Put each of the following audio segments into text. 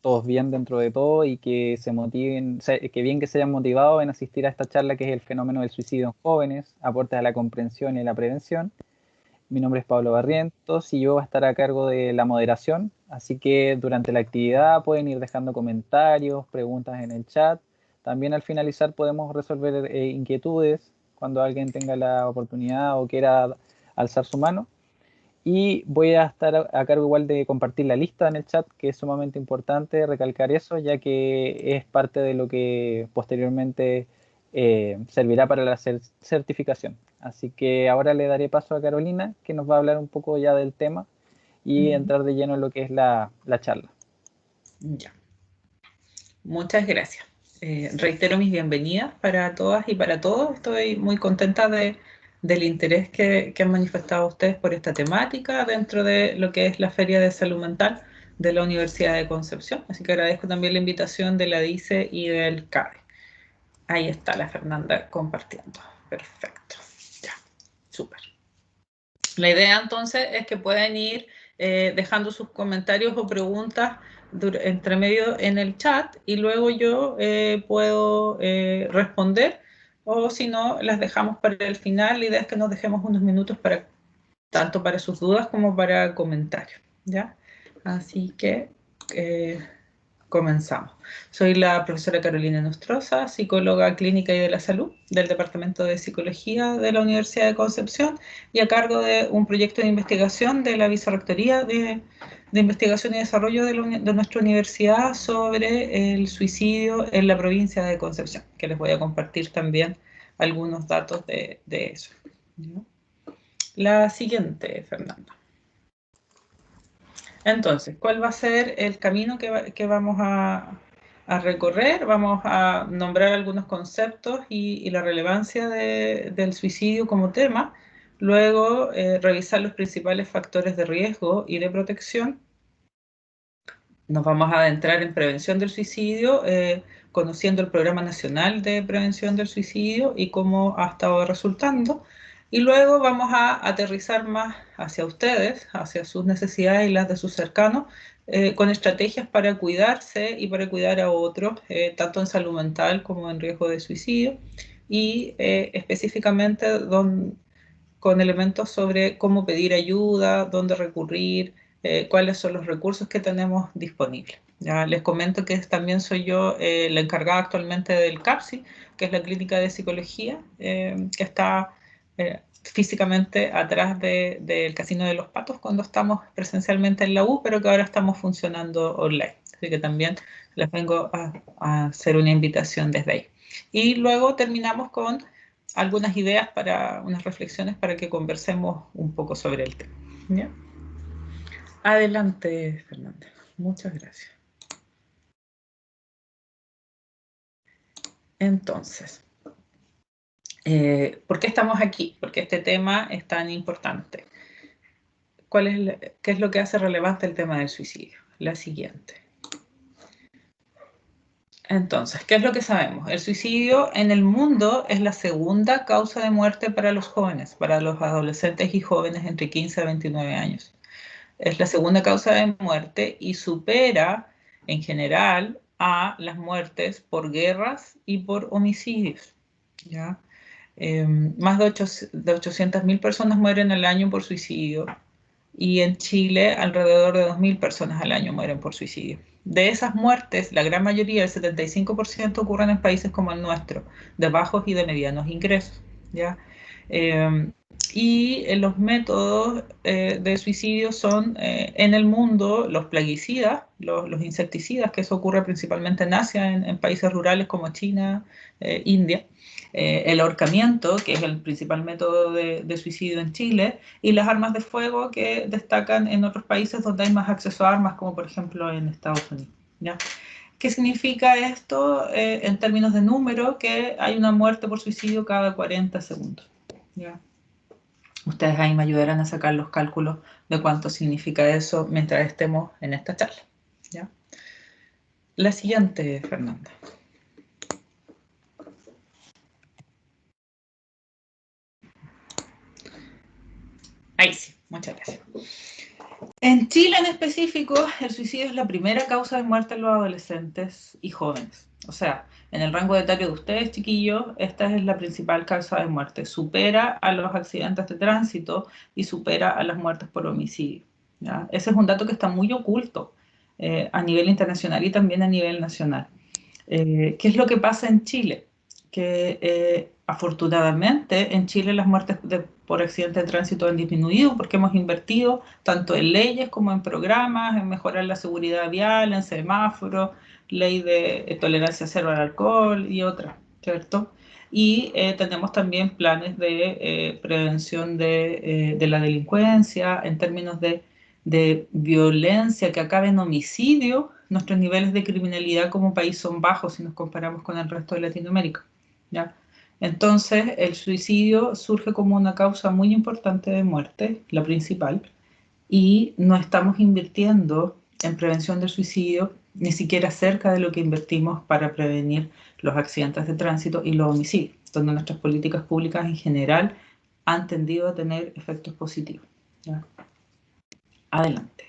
todos bien dentro de todo y que se motiven, que bien que se hayan motivado en asistir a esta charla que es el fenómeno del suicidio en jóvenes, aportes a la comprensión y la prevención. Mi nombre es Pablo Barrientos y yo voy a estar a cargo de la moderación, así que durante la actividad pueden ir dejando comentarios, preguntas en el chat. También al finalizar podemos resolver inquietudes cuando alguien tenga la oportunidad o quiera alzar su mano. Y voy a estar a cargo igual de compartir la lista en el chat, que es sumamente importante recalcar eso, ya que es parte de lo que posteriormente servirá para la certificación. Así que ahora le daré paso a Carolina, que nos va a hablar un poco ya del tema y entrar de lleno en lo que es la charla. Ya. Muchas gracias. Reitero mis bienvenidas para todas y para todos. Estoy muy contenta del interés que han manifestado ustedes por esta temática dentro de lo que es la Feria de Salud Mental de la Universidad de Concepción. Así que agradezco también la invitación de la DICE y del CADE. Ahí está la Fernanda compartiendo. Perfecto. Ya, súper. La idea entonces es que puedan ir dejando sus comentarios o preguntas entre medio en el chat y luego yo puedo responder, o si no, las dejamos para el final. La idea es que nos dejemos unos minutos para tanto para sus dudas como para comentarios, ¿ya? Así que comenzamos. Soy la profesora Carolina Nostroza, psicóloga clínica y de la salud del Departamento de Psicología de la Universidad de Concepción y a cargo de un proyecto de investigación de la Vicerrectoría de Investigación y Desarrollo de nuestra universidad sobre el suicidio en la provincia de Concepción, que les voy a compartir también algunos datos de eso. ¿No? La siguiente, Fernanda. Entonces, ¿cuál va a ser el camino que vamos a recorrer? Vamos a nombrar algunos conceptos y la relevancia del suicidio como tema. Luego, revisar los principales factores de riesgo y de protección. Nos vamos a adentrar en prevención del suicidio, conociendo el Programa Nacional de Prevención del Suicidio y cómo ha estado resultando. Y luego vamos a aterrizar más hacia ustedes, hacia sus necesidades y las de sus cercanos, con estrategias para cuidarse y para cuidar a otros, tanto en salud mental como en riesgo de suicidio, y específicamente con elementos sobre cómo pedir ayuda, dónde recurrir, cuáles son los recursos que tenemos disponibles. Ya les comento que también soy yo la encargada actualmente del CAPSI, que es la clínica de psicología, que está físicamente atrás del Casino de los Patos cuando estamos presencialmente en la U, pero que ahora estamos funcionando online. Así que también les vengo a hacer una invitación desde ahí. Y luego terminamos con algunas ideas para unas reflexiones para que conversemos un poco sobre el tema. ¿Ya? Adelante, Fernanda. Muchas gracias. Entonces, ¿por qué estamos aquí? ¿Por qué este tema es tan importante? ¿Qué es lo que hace relevante el tema del suicidio? La siguiente. Entonces, ¿qué es lo que sabemos? El suicidio en el mundo es la segunda causa de muerte para los jóvenes, para los adolescentes y jóvenes entre 15 a 29 años. Es la segunda causa de muerte y supera en general a las muertes por guerras y por homicidios. ¿Ya? Más de 800.000 personas mueren al año por suicidio y en Chile alrededor de 2.000 personas al año mueren por suicidio. De esas muertes, la gran mayoría, el 75%, ocurren en países como el nuestro, de bajos y de medianos ingresos. ¿Ya? Y los métodos de suicidio son en el mundo los plaguicidas, los insecticidas, que eso ocurre principalmente en Asia, en países rurales como China, India, el ahorcamiento, que es el principal método de suicidio en Chile, y las armas de fuego que destacan en otros países donde hay más acceso a armas, como por ejemplo en Estados Unidos. ¿Ya? ¿Qué significa esto en términos de número? Que hay una muerte por suicidio cada 40 segundos. ¿Ya? Ustedes ahí me ayudarán a sacar los cálculos de cuánto significa eso mientras estemos en esta charla. ¿Ya? La siguiente, Fernanda. Ahí sí, muchas gracias. En Chile en específico, el suicidio es la primera causa de muerte en los adolescentes y jóvenes. O sea, en el rango etario de ustedes, chiquillos, esta es la principal causa de muerte. Supera a los accidentes de tránsito y supera a las muertes por homicidio, ¿ya? Ese es un dato que está muy oculto a nivel internacional y también a nivel nacional. ¿Qué es lo que pasa en Chile? Que afortunadamente en Chile las muertes por accidente de tránsito han disminuido porque hemos invertido tanto en leyes como en programas, en mejorar la seguridad vial, en semáforos, ley de tolerancia cero al alcohol y otras, ¿cierto? Y tenemos también planes de prevención de la delincuencia en términos de violencia que acabe en homicidio. Nuestros niveles de criminalidad como país son bajos si nos comparamos con el resto de Latinoamérica, ¿ya? Entonces, el suicidio surge como una causa muy importante de muerte, la principal, y no estamos invirtiendo en prevención del suicidio ni siquiera cerca de lo que invertimos para prevenir los accidentes de tránsito y los homicidios, donde nuestras políticas públicas en general han tendido a tener efectos positivos, ¿ya? Adelante.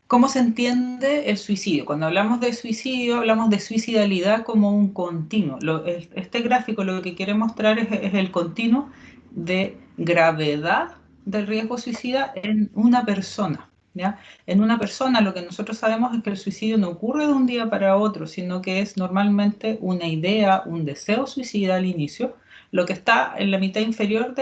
¿Cómo se entiende el suicidio? Cuando hablamos de suicidio, hablamos de suicidalidad como un continuo. Este gráfico lo que quiere mostrar es el continuo de gravedad del riesgo suicida en una persona, ¿ya? En una persona lo que nosotros sabemos es que el suicidio no ocurre de un día para otro, sino que es normalmente una idea, un deseo suicida al inicio. Lo que está en la mitad inferior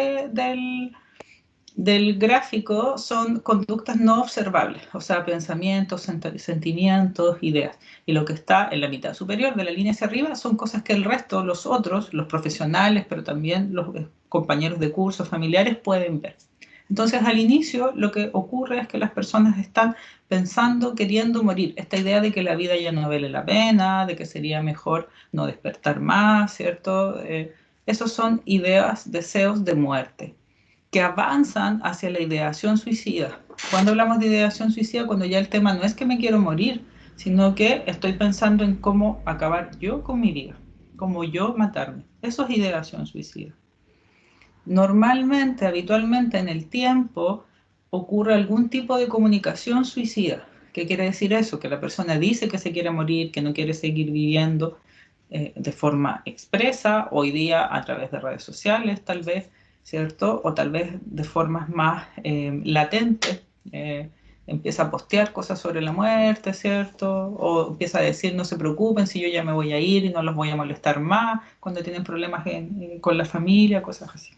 del gráfico son conductas no observables, o sea, pensamientos, sentimientos, ideas. Y lo que está en la mitad superior de la línea hacia arriba son cosas que el resto, los otros, los profesionales, pero también los compañeros de curso, familiares, pueden ver. Entonces, al inicio, lo que ocurre es que las personas están pensando, queriendo morir. Esta idea de que la vida ya no vale la pena, de que sería mejor no despertar más, ¿cierto? Esos son ideas, deseos de muerte que avanzan hacia la ideación suicida. Cuando hablamos de ideación suicida, cuando ya el tema no es que me quiero morir, sino que estoy pensando en cómo acabar yo con mi vida, cómo yo matarme. Eso es ideación suicida. Normalmente, habitualmente en el tiempo, ocurre algún tipo de comunicación suicida. ¿Qué quiere decir eso? Que la persona dice que se quiere morir, que no quiere seguir viviendo de forma expresa, hoy día a través de redes sociales tal vez, ¿cierto? O tal vez de formas más latentes. Empieza a postear cosas sobre la muerte, ¿cierto? O empieza a decir, no se preocupen si yo ya me voy a ir y no los voy a molestar más cuando tienen problemas con la familia, cosas así.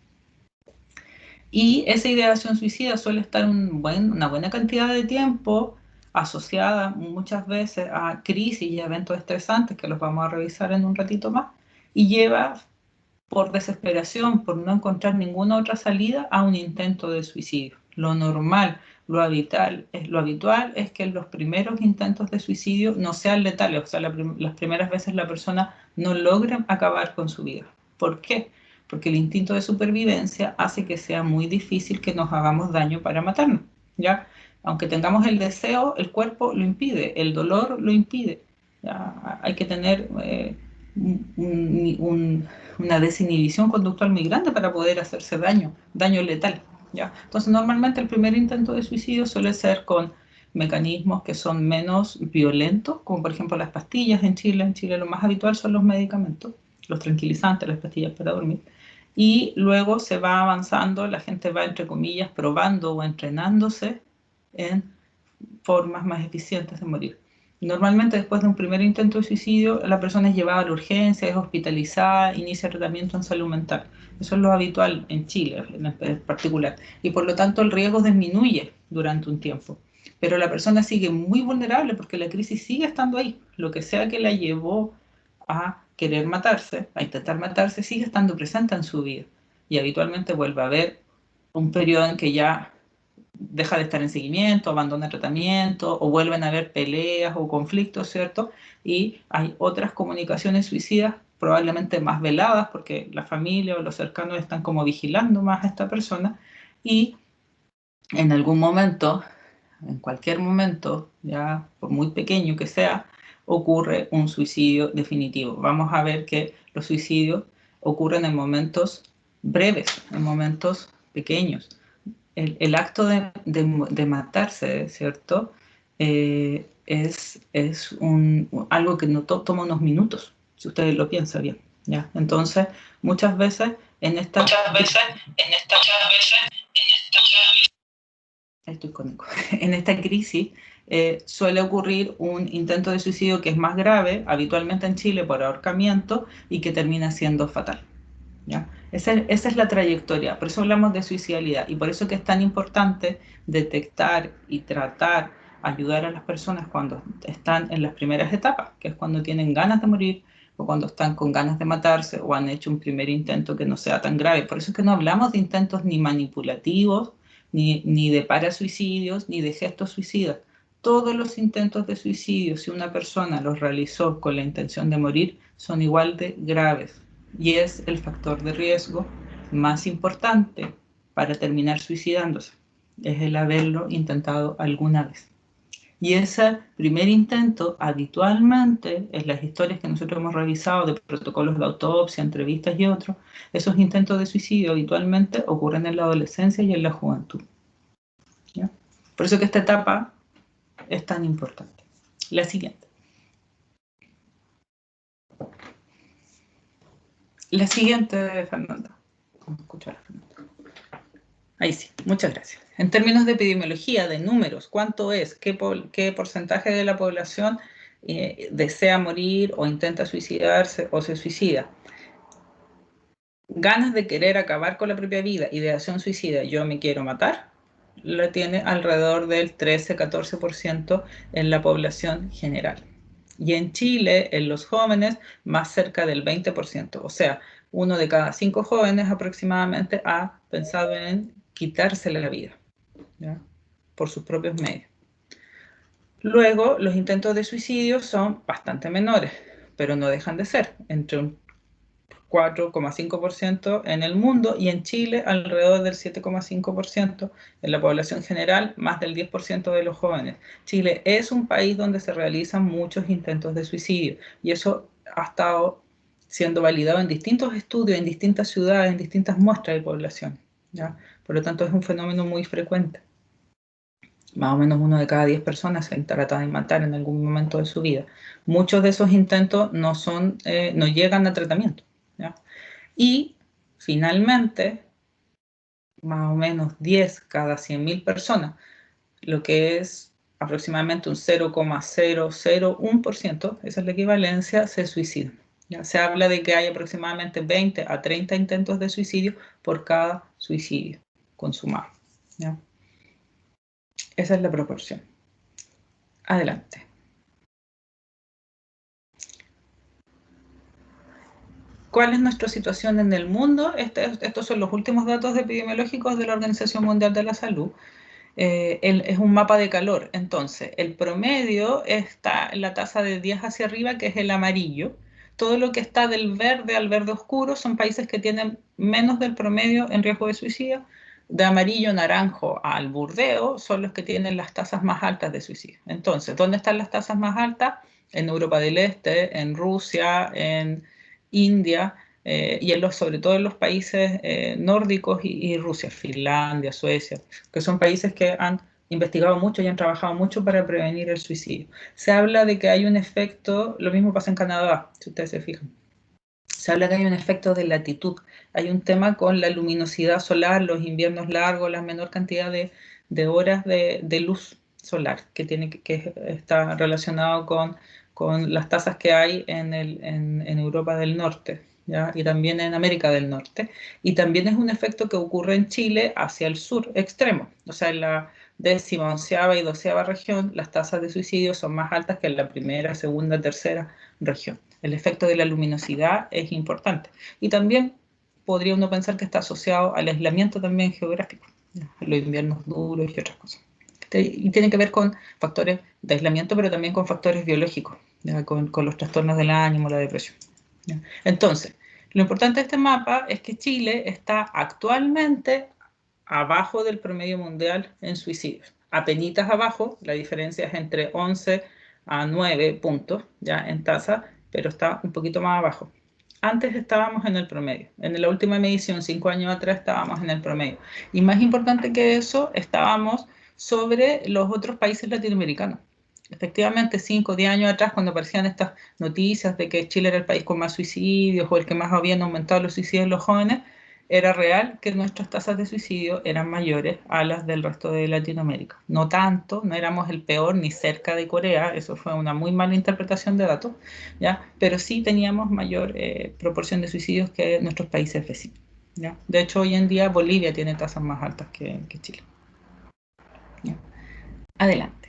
Y esa ideación suicida suele estar una buena cantidad de tiempo asociada muchas veces a crisis y eventos estresantes, que los vamos a revisar en un ratito más, y lleva por desesperación, por no encontrar ninguna otra salida, a un intento de suicidio. Lo normal, lo habitual es que los primeros intentos de suicidio no sean letales, o sea, las primeras veces la persona no logre acabar con su vida. ¿Por qué? Porque el instinto de supervivencia hace que sea muy difícil que nos hagamos daño para matarnos, ¿ya? Aunque tengamos el deseo, el cuerpo lo impide, el dolor lo impide, ¿ya? Hay que tener una desinhibición conductual muy grande para poder hacerse daño letal, ¿ya? Entonces, normalmente el primer intento de suicidio suele ser con mecanismos que son menos violentos, como por ejemplo las pastillas en Chile. En Chile lo más habitual son los medicamentos, los tranquilizantes, las pastillas para dormir. Y luego se va avanzando, la gente va, entre comillas, probando o entrenándose en formas más eficientes de morir. Normalmente después de un primer intento de suicidio, la persona es llevada a la urgencia, es hospitalizada, inicia tratamiento en salud mental. Eso es lo habitual en Chile en particular. Y por lo tanto el riesgo disminuye durante un tiempo. Pero la persona sigue muy vulnerable porque la crisis sigue estando ahí. Lo que sea que la llevó a querer matarse, a intentar matarse, sigue estando presente en su vida. Y habitualmente vuelve a haber un periodo en que ya deja de estar en seguimiento, abandona el tratamiento, o vuelven a haber peleas o conflictos, ¿cierto? Y hay otras comunicaciones suicidas, probablemente más veladas, porque la familia o los cercanos están como vigilando más a esta persona, y en algún momento, en cualquier momento, ya por muy pequeño que sea, ocurre un suicidio definitivo. Vamos a ver que los suicidios ocurren en momentos breves, en momentos pequeños. el acto de matarse, ¿cierto? Es algo que no toma unos minutos, si ustedes lo piensan bien, ¿ya? Entonces, muchas veces en esta crisis suele ocurrir un intento de suicidio que es más grave, habitualmente en Chile por ahorcamiento, y que termina siendo fatal, ¿ya? Esa es la trayectoria, por eso hablamos de suicidalidad y por eso que es tan importante detectar y tratar, ayudar a las personas cuando están en las primeras etapas, que es cuando tienen ganas de morir o cuando están con ganas de matarse o han hecho un primer intento que no sea tan grave. Por eso es que no hablamos de intentos ni manipulativos, ni de parasuicidios, ni de gestos suicidas. Todos los intentos de suicidio, si una persona los realizó con la intención de morir, son igual de graves. Y es el factor de riesgo más importante para terminar suicidándose, es el haberlo intentado alguna vez. Y ese primer intento, habitualmente, en las historias que nosotros hemos revisado de protocolos de autopsia, entrevistas y otros, esos intentos de suicidio habitualmente ocurren en la adolescencia y en la juventud, ¿ya? Por eso que esta etapa es tan importante. La siguiente. La siguiente, Fernanda. Vamos a escuchar a Fernanda. Ahí sí, muchas gracias. En términos de epidemiología, de números, ¿cuánto es? ¿Qué porcentaje de la población desea morir o intenta suicidarse o se suicida? Ganas de querer acabar con la propia vida, ideación suicida, yo me quiero matar, la tiene alrededor del 13-14% en la población general. Y en Chile, en los jóvenes, más cerca del 20%. O sea, 1 de cada 5 jóvenes aproximadamente ha pensado en quitarse la vida, ¿ya? Por sus propios medios. Luego, los intentos de suicidio son bastante menores, pero no dejan de ser, entre un 4,5% en el mundo y en Chile alrededor del 7,5%, en la población general más del 10% de los jóvenes. Chile es un país donde se realizan muchos intentos de suicidio y eso ha estado siendo validado en distintos estudios, en distintas ciudades, en distintas muestras de población, ¿ya? Por lo tanto es un fenómeno muy frecuente. Más o menos 1 de cada 10 personas se trata de matar en algún momento de su vida. Muchos de esos intentos no llegan a tratamiento, ¿ya? Y finalmente, más o menos 10 cada 100.000 personas, lo que es aproximadamente un 0,001%, esa es la equivalencia, se suicidan. ¿Ya? Se habla de que hay aproximadamente 20 a 30 intentos de suicidio por cada suicidio consumado, ¿ya? Esa es la proporción. Adelante. ¿Cuál es nuestra situación en el mundo? Estos son los últimos datos epidemiológicos de la Organización Mundial de la Salud. Es un mapa de calor. Entonces, el promedio está en la tasa de 10 hacia arriba, que es el amarillo. Todo lo que está del verde al verde oscuro son países que tienen menos del promedio en riesgo de suicidio. De amarillo naranjo al burdeo son los que tienen las tasas más altas de suicidio. Entonces, ¿dónde están las tasas más altas? En Europa del Este, en Rusia, en India, y sobre todo en los países nórdicos y Rusia, Finlandia, Suecia, que son países que han investigado mucho y han trabajado mucho para prevenir el suicidio. Se habla de que hay un efecto, lo mismo pasa en Canadá, si ustedes se fijan. Se habla que hay un efecto de latitud, hay un tema con la luminosidad solar, los inviernos largos, la menor cantidad de horas de luz solar, que está relacionado con las tasas que hay en Europa del Norte, ¿ya? Y también en América del Norte. Y también es un efecto que ocurre en Chile hacia el sur extremo, o sea, en la 10ª, 11ª y 12ª región, las tasas de suicidio son más altas que en la primera, segunda, tercera región. El efecto de la luminosidad es importante. Y también podría uno pensar que está asociado al aislamiento también geográfico, los inviernos duros y otras cosas. Y tiene que ver con factores de aislamiento, pero también con factores biológicos, con los trastornos del ánimo, la depresión. ¿Ya? Entonces, lo importante de este mapa es que Chile está actualmente abajo del promedio mundial en suicidios. Apenitas abajo, la diferencia es entre 11 a 9 puntos ya en tasa, pero está un poquito más abajo. Antes estábamos en el promedio. En la última medición, 5 años atrás, estábamos en el promedio. Y más importante que eso, estábamos sobre los otros países latinoamericanos. Efectivamente, 5 o 10 años atrás, cuando aparecían estas noticias de que Chile era el país con más suicidios o el que más habían aumentado los suicidios en los jóvenes, era real que nuestras tasas de suicidio eran mayores a las del resto de Latinoamérica. No tanto, no éramos el peor ni cerca de Corea, eso fue una muy mala interpretación de datos, ¿ya? Pero sí teníamos mayor proporción de suicidios que nuestros países vecinos, ¿ya? De hecho, hoy en día Bolivia tiene tasas más altas que Chile. ¿Ya? Adelante.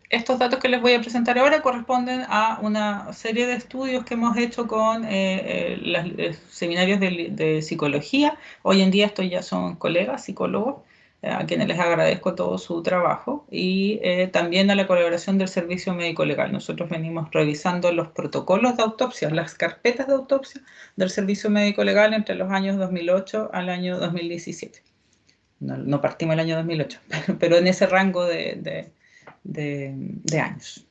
Estos datos que les voy a presentar ahora corresponden a una serie de estudios que hemos hecho con los seminarios de psicología. Hoy en día estos ya son colegas psicólogos, a quienes les agradezco todo su trabajo, y también a la colaboración del Servicio Médico Legal. Nosotros venimos revisando los protocolos de autopsia, las carpetas de autopsia del Servicio Médico Legal entre los años 2008 al año 2017. No partimos el año 2008, pero en ese rango de años.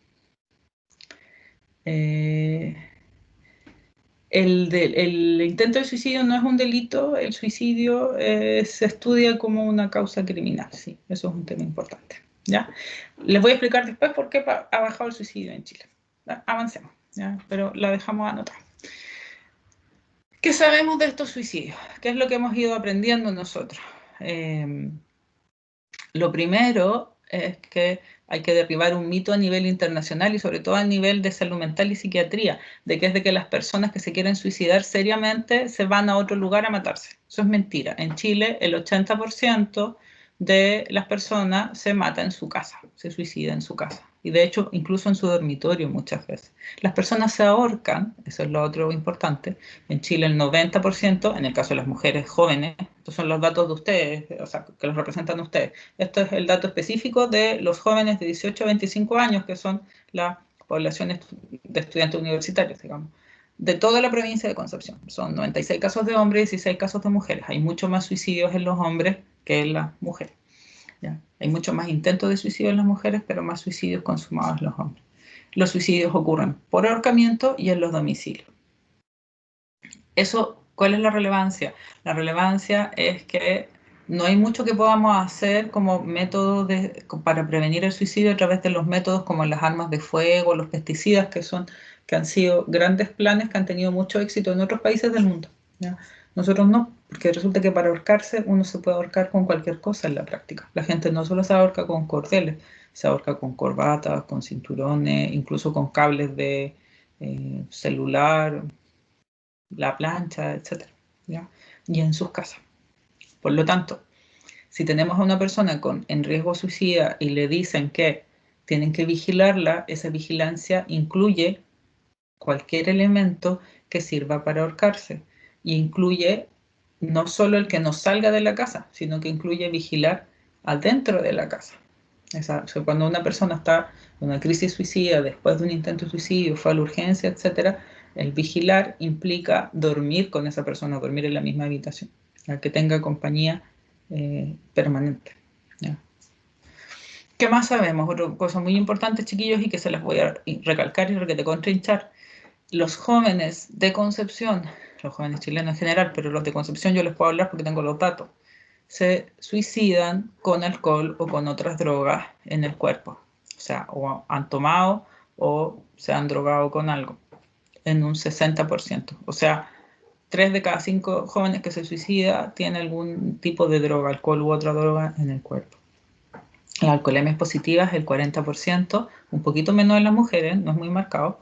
El intento de suicidio no es un delito, el suicidio se estudia como una causa criminal, sí, eso es un tema importante. ¿Ya? Les voy a explicar después por qué ha bajado el suicidio en Chile. ¿Ya? Avancemos, ¿ya? Pero la dejamos anotada. ¿Qué sabemos de estos suicidios? ¿Qué es lo que hemos ido aprendiendo nosotros? Lo primero es que hay que derribar un mito a nivel internacional y sobre todo a nivel de salud mental y psiquiatría, de que es de que las personas que se quieren suicidar seriamente se van a otro lugar a matarse. Eso es mentira. En Chile el 80% de las personas se mata en su casa, se suicida en su casa. Y de hecho, incluso en su dormitorio muchas veces. Las personas se ahorcan, eso es lo otro importante. En Chile el 90%, en el caso de las mujeres jóvenes, estos son los datos de ustedes, o sea, que los representan ustedes. Esto es el dato específico de los jóvenes de 18 a 25 años, que son la población de estudiantes universitarios, digamos, de toda la provincia de Concepción. Son 96 casos de hombres y 16 casos de mujeres. Hay mucho más suicidios en los hombres que en las mujeres. ¿Ya? Hay mucho más intentos de suicidio en las mujeres, pero más suicidios consumados en los hombres. Los suicidios ocurren por ahorcamiento y en los domicilios. Eso, ¿cuál es la relevancia? La relevancia es que no hay mucho que podamos hacer como método para prevenir el suicidio a través de los métodos como las armas de fuego, los pesticidas, que han sido grandes planes que han tenido mucho éxito en otros países del mundo, ¿ya? Nosotros no, porque resulta que para ahorcarse uno se puede ahorcar con cualquier cosa en la práctica. La gente no solo se ahorca con cordeles, se ahorca con corbatas, con cinturones, incluso con cables de celular, la plancha, etcétera, ¿ya? Y en sus casas. Por lo tanto, si tenemos a una persona en riesgo suicida y le dicen que tienen que vigilarla, esa vigilancia incluye cualquier elemento que sirva para ahorcarse y incluye no solo el que no salga de la casa, sino que incluye vigilar adentro de la casa. O sea, cuando una persona está en una crisis suicida, después de un intento de suicidio, fue a la urgencia, etcétera, el vigilar implica dormir con esa persona, dormir en la misma habitación, que tenga compañía permanente. ¿Ya? ¿Qué más sabemos? Otra cosa muy importante, chiquillos, y que se las voy a recalcar y contrahinchar. Los jóvenes de Concepción, los jóvenes chilenos en general, pero los de Concepción yo les puedo hablar porque tengo los datos, se suicidan con alcohol o con otras drogas en el cuerpo. O sea, o han tomado o se han drogado con algo, en un 60%. O sea, 3 de cada 5 jóvenes que se suicidan tienen algún tipo de droga, alcohol u otra droga en el cuerpo. La alcoholemia positiva es el 40%, un poquito menos en las mujeres, no es muy marcado.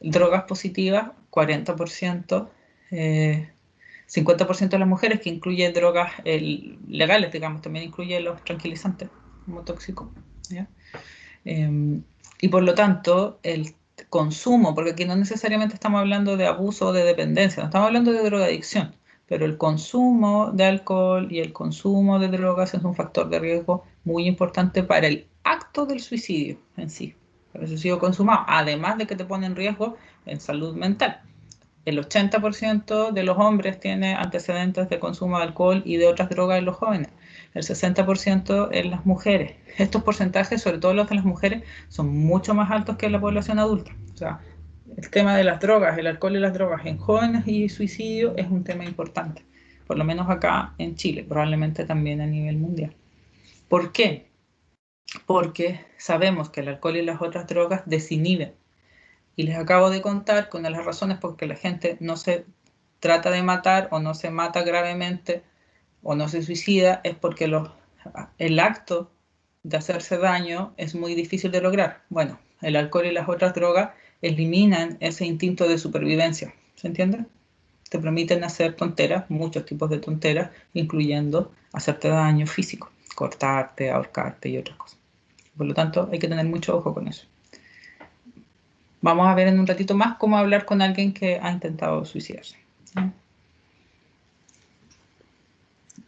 Drogas positivas, 40%, 50% de las mujeres, que incluye drogas legales, digamos, también incluye los tranquilizantes como tóxicos, ¿ya? Y por lo tanto, el consumo, porque aquí no necesariamente estamos hablando de abuso o de dependencia, no estamos hablando de drogadicción, pero el consumo de alcohol y el consumo de drogas es un factor de riesgo muy importante para el acto del suicidio en sí, para el suicidio consumado, además de que te pone en riesgo en salud mental. El 80% de los hombres tiene antecedentes de consumo de alcohol y de otras drogas en los jóvenes. el 60% en las mujeres. Estos porcentajes, sobre todo los de las mujeres, son mucho más altos que en la población adulta. O sea, el tema de las drogas, el alcohol y las drogas en jóvenes y suicidio es un tema importante, por lo menos acá en Chile, probablemente también a nivel mundial. ¿Por qué? Porque sabemos que el alcohol y las otras drogas desinhiben. Y les acabo de contar que una de las razones por que la gente no se trata de matar o no se mata gravemente o no se suicida es porque el acto de hacerse daño es muy difícil de lograr. Bueno, el alcohol y las otras drogas eliminan ese instinto de supervivencia, ¿se entiende? Te permiten hacer tonteras, muchos tipos de tonteras, incluyendo hacerte daño físico, cortarte, ahorcarte y otras cosas. Por lo tanto, hay que tener mucho ojo con eso. Vamos a ver en un ratito más cómo hablar con alguien que ha intentado suicidarse.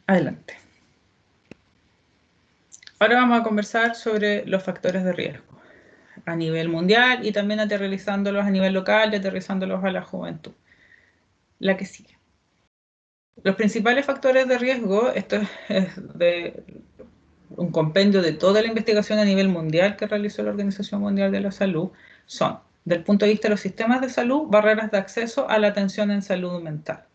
Adelante. Ahora vamos a conversar sobre los factores de riesgo a nivel mundial y también aterrizándolos a nivel local y aterrizándolos a la juventud. La que sigue. Los principales factores de riesgo, esto es de un compendio de toda la investigación a nivel mundial que realizó la Organización Mundial de la Salud, son, desde el punto de vista de los sistemas de salud, barreras de acceso a la atención en salud mental.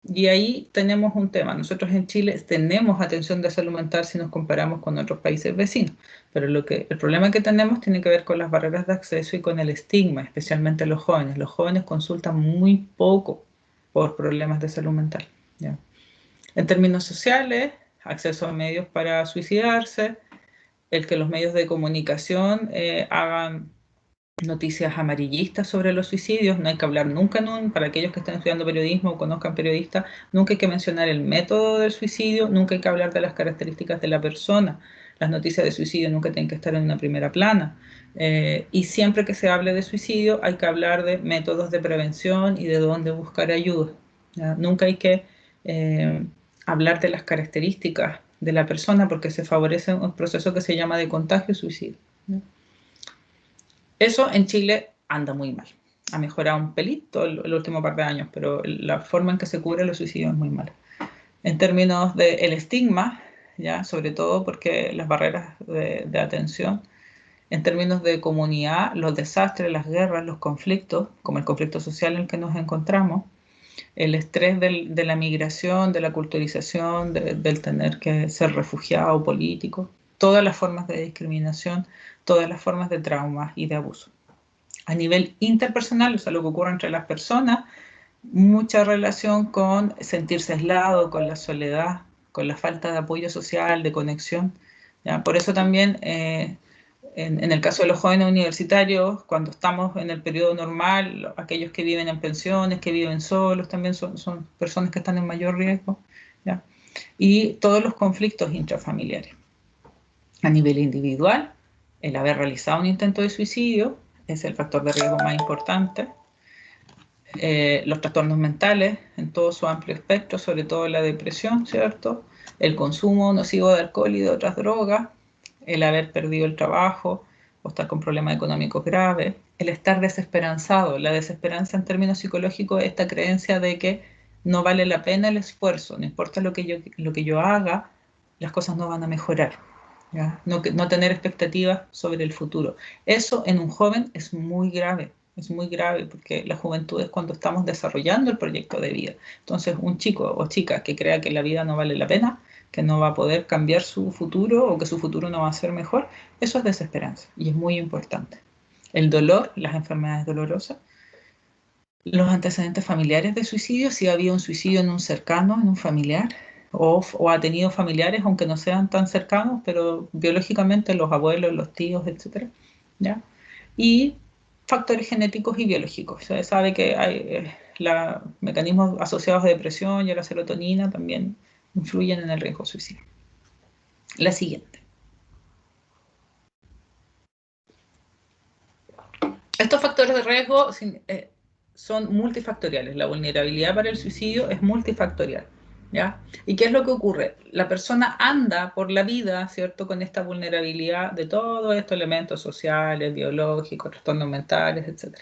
Y ahí tenemos un tema. Nosotros en Chile tenemos atención de salud mental si nos comparamos con otros países vecinos, pero el problema que tenemos tiene que ver con las barreras de acceso y con el estigma, especialmente los jóvenes. Los jóvenes consultan muy poco por problemas de salud mental, ¿ya? En términos sociales, acceso a medios para suicidarse, el que los medios de comunicación hagan noticias amarillistas sobre los suicidios. No hay que hablar nunca, para aquellos que estén estudiando periodismo o conozcan periodistas, nunca hay que mencionar el método del suicidio, nunca hay que hablar de las características de la persona. Las noticias de suicidio nunca tienen que estar en una primera plana. Y siempre que se hable de suicidio hay que hablar de métodos de prevención y de dónde buscar ayuda, ¿ya? Nunca hay que hablar de las características de la persona porque se favorece un proceso que se llama de contagio y suicidio, ¿ya? Eso en Chile anda muy mal. Ha mejorado un pelito el último par de años, pero la forma en que se cubre los suicidios es muy mala. En términos del estigma, ya, sobre todo porque las barreras de atención, en términos de comunidad, los desastres, las guerras, los conflictos, como el conflicto social en el que nos encontramos, el estrés de la migración, de la culturización, del tener que ser refugiado político, todas las formas de discriminación, todas las formas de trauma y de abuso. A nivel interpersonal, o sea, lo que ocurre entre las personas, mucha relación con sentirse aislado, con la soledad, con la falta de apoyo social, de conexión, ¿ya? Por eso también, en el caso de los jóvenes universitarios, cuando estamos en el periodo normal, aquellos que viven en pensiones, que viven solos, también son personas que están en mayor riesgo, ¿ya? Y todos los conflictos intrafamiliares. A nivel individual, el haber realizado un intento de suicidio es el factor de riesgo más importante. Los trastornos mentales en todo su amplio espectro, sobre todo la depresión, ¿cierto? El consumo nocivo de alcohol y de otras drogas, el haber perdido el trabajo o estar con problemas económicos graves, el estar desesperanzado. La desesperanza en términos psicológicos es esta creencia de que no vale la pena el esfuerzo, no importa lo que yo haga, las cosas no van a mejorar, ¿ya? No tener expectativas sobre el futuro. Eso en un joven es muy grave. Es muy grave porque la juventud es cuando estamos desarrollando el proyecto de vida. Entonces, un chico o chica que crea que la vida no vale la pena, que no va a poder cambiar su futuro o que su futuro no va a ser mejor, eso es desesperanza y es muy importante. El dolor, las enfermedades dolorosas, los antecedentes familiares de suicidio, si había un suicidio en un cercano, en un familiar, o ha tenido familiares, aunque no sean tan cercanos, pero biológicamente los abuelos, los tíos, etc., ¿ya? Y factores genéticos y biológicos. Se sabe que hay mecanismos asociados a depresión y a la serotonina también influyen en el riesgo suicidio. La siguiente. Estos factores de riesgo son multifactoriales. La vulnerabilidad para el suicidio es multifactorial, ¿ya? ¿Y qué es lo que ocurre? La persona anda por la vida, ¿cierto?, con esta vulnerabilidad de todos estos elementos sociales, biológicos, trastornos mentales, etc.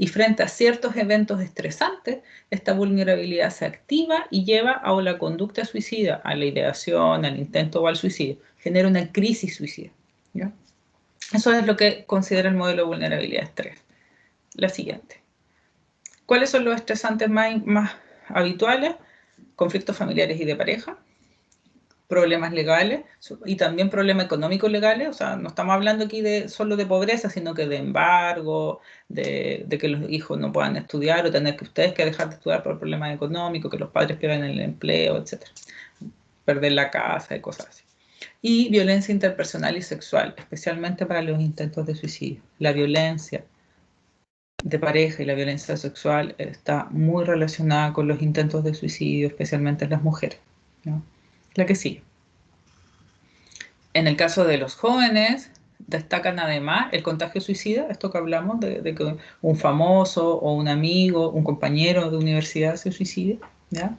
Y frente a ciertos eventos estresantes, esta vulnerabilidad se activa y lleva a la conducta suicida, a la ideación, al intento o al suicidio. Genera una crisis suicida, ¿ya? Eso es lo que considera el modelo de vulnerabilidad estrés. La siguiente. ¿Cuáles son los estresantes más habituales? Conflictos familiares y de pareja, problemas legales y también problemas económicos legales. O sea, no estamos hablando aquí solo de pobreza, sino que de embargo, de que los hijos no puedan estudiar o tener que ustedes que dejar de estudiar por problemas económicos, que los padres pierdan el empleo, etc. Perder la casa y cosas así. Y violencia interpersonal y sexual, especialmente para los intentos de suicidio. La violencia de pareja y la violencia sexual está muy relacionada con los intentos de suicidio, especialmente en las mujeres, ¿no? La que sigue. En el caso de los jóvenes, destacan además el contagio suicida, esto que hablamos de que un famoso o un amigo, un compañero de universidad se suicide, ¿ya?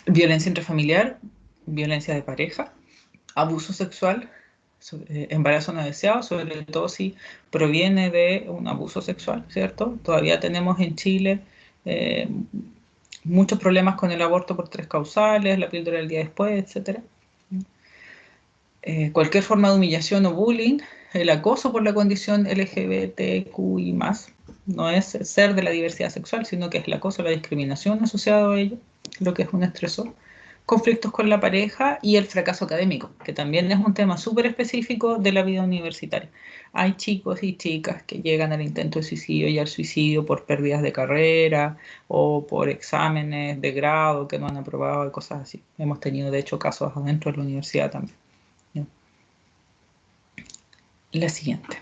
Violencia intrafamiliar, violencia de pareja, abuso sexual, embarazo no deseado, sobre todo si proviene de un abuso sexual, ¿cierto? Todavía tenemos en Chile muchos problemas con el aborto por 3 causales, la píldora del día después, etc. Cualquier forma de humillación o bullying, el acoso por la condición LGBTQI+, no es ser de la diversidad sexual, sino que es el acoso, la discriminación asociada a ello, lo que es un estresor. Conflictos con la pareja y el fracaso académico, que también es un tema súper específico de la vida universitaria. Hay chicos y chicas que llegan al intento de suicidio y al suicidio por pérdidas de carrera o por exámenes de grado que no han aprobado y cosas así. Hemos tenido, de hecho, casos adentro de la universidad también. La siguiente.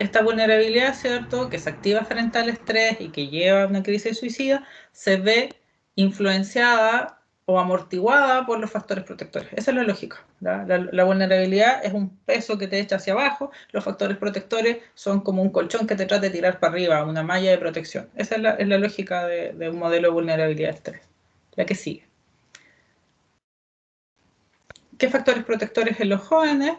Esta vulnerabilidad, ¿cierto?, que se activa frente al estrés y que lleva a una crisis suicida, se ve influenciada o amortiguada por los factores protectores. Esa es la lógica. La vulnerabilidad es un peso que te echa hacia abajo, los factores protectores son como un colchón que te trata de tirar para arriba, una malla de protección. Esa es la lógica de un modelo de vulnerabilidad de estrés. La que sigue. ¿Qué factores protectores en los jóvenes?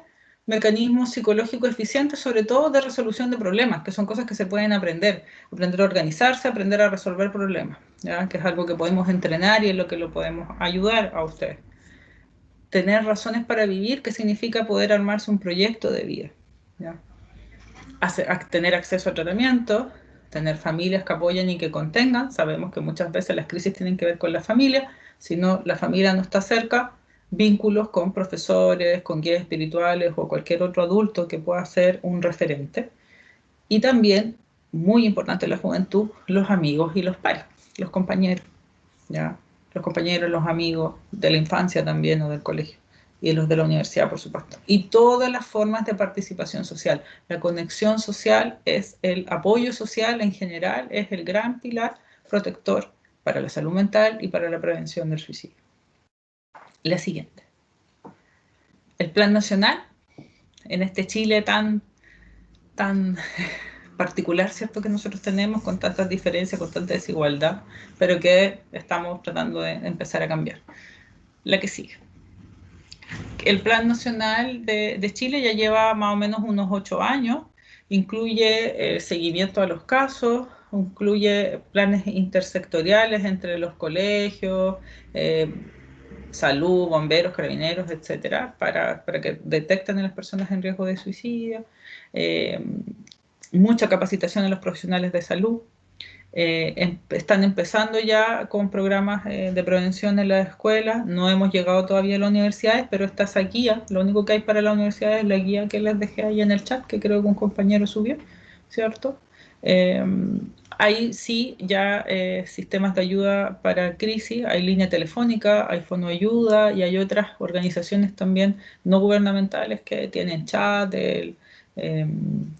Mecanismos psicológicos eficientes, sobre todo de resolución de problemas, que son cosas que se pueden aprender. Aprender a organizarse, aprender a resolver problemas, ¿ya? Que es algo que podemos entrenar y es lo que lo podemos ayudar a ustedes. Tener razones para vivir, que significa poder armarse un proyecto de vida, ¿ya? Tener acceso a tratamiento, tener familias que apoyen y que contengan. Sabemos que muchas veces las crisis tienen que ver con la familia. Si no, la familia no está cerca, vínculos con profesores, con guías espirituales o cualquier otro adulto que pueda ser un referente. Y también, muy importante en la juventud, los amigos y los pares, los compañeros, ¿ya? Los compañeros, los amigos de la infancia también o del colegio. Y los de la universidad, por supuesto. Y todas las formas de participación social. La conexión social es el apoyo social en general, es el gran pilar protector para la salud mental y para la prevención del suicidio. La siguiente. El Plan Nacional, en este Chile tan particular, ¿cierto?, que nosotros tenemos, con tantas diferencias, con tanta desigualdad, pero que estamos tratando de empezar a cambiar. La que sigue. El Plan Nacional de Chile ya lleva más o menos unos 8 años, incluye seguimiento a los casos, incluye planes intersectoriales entre los colegios, salud, bomberos, carabineros, etcétera, para que detecten a las personas en riesgo de suicidio, mucha capacitación a los profesionales de salud. Están empezando ya con programas de prevención en las escuelas. No hemos llegado todavía a las universidades, pero está esa guía. Lo único que hay para las universidades es la guía que les dejé ahí en el chat, que creo que un compañero subió, ¿cierto? Hay sí ya sistemas de ayuda para crisis, hay línea telefónica, hay fondo de ayuda y hay otras organizaciones también no gubernamentales que tienen chat,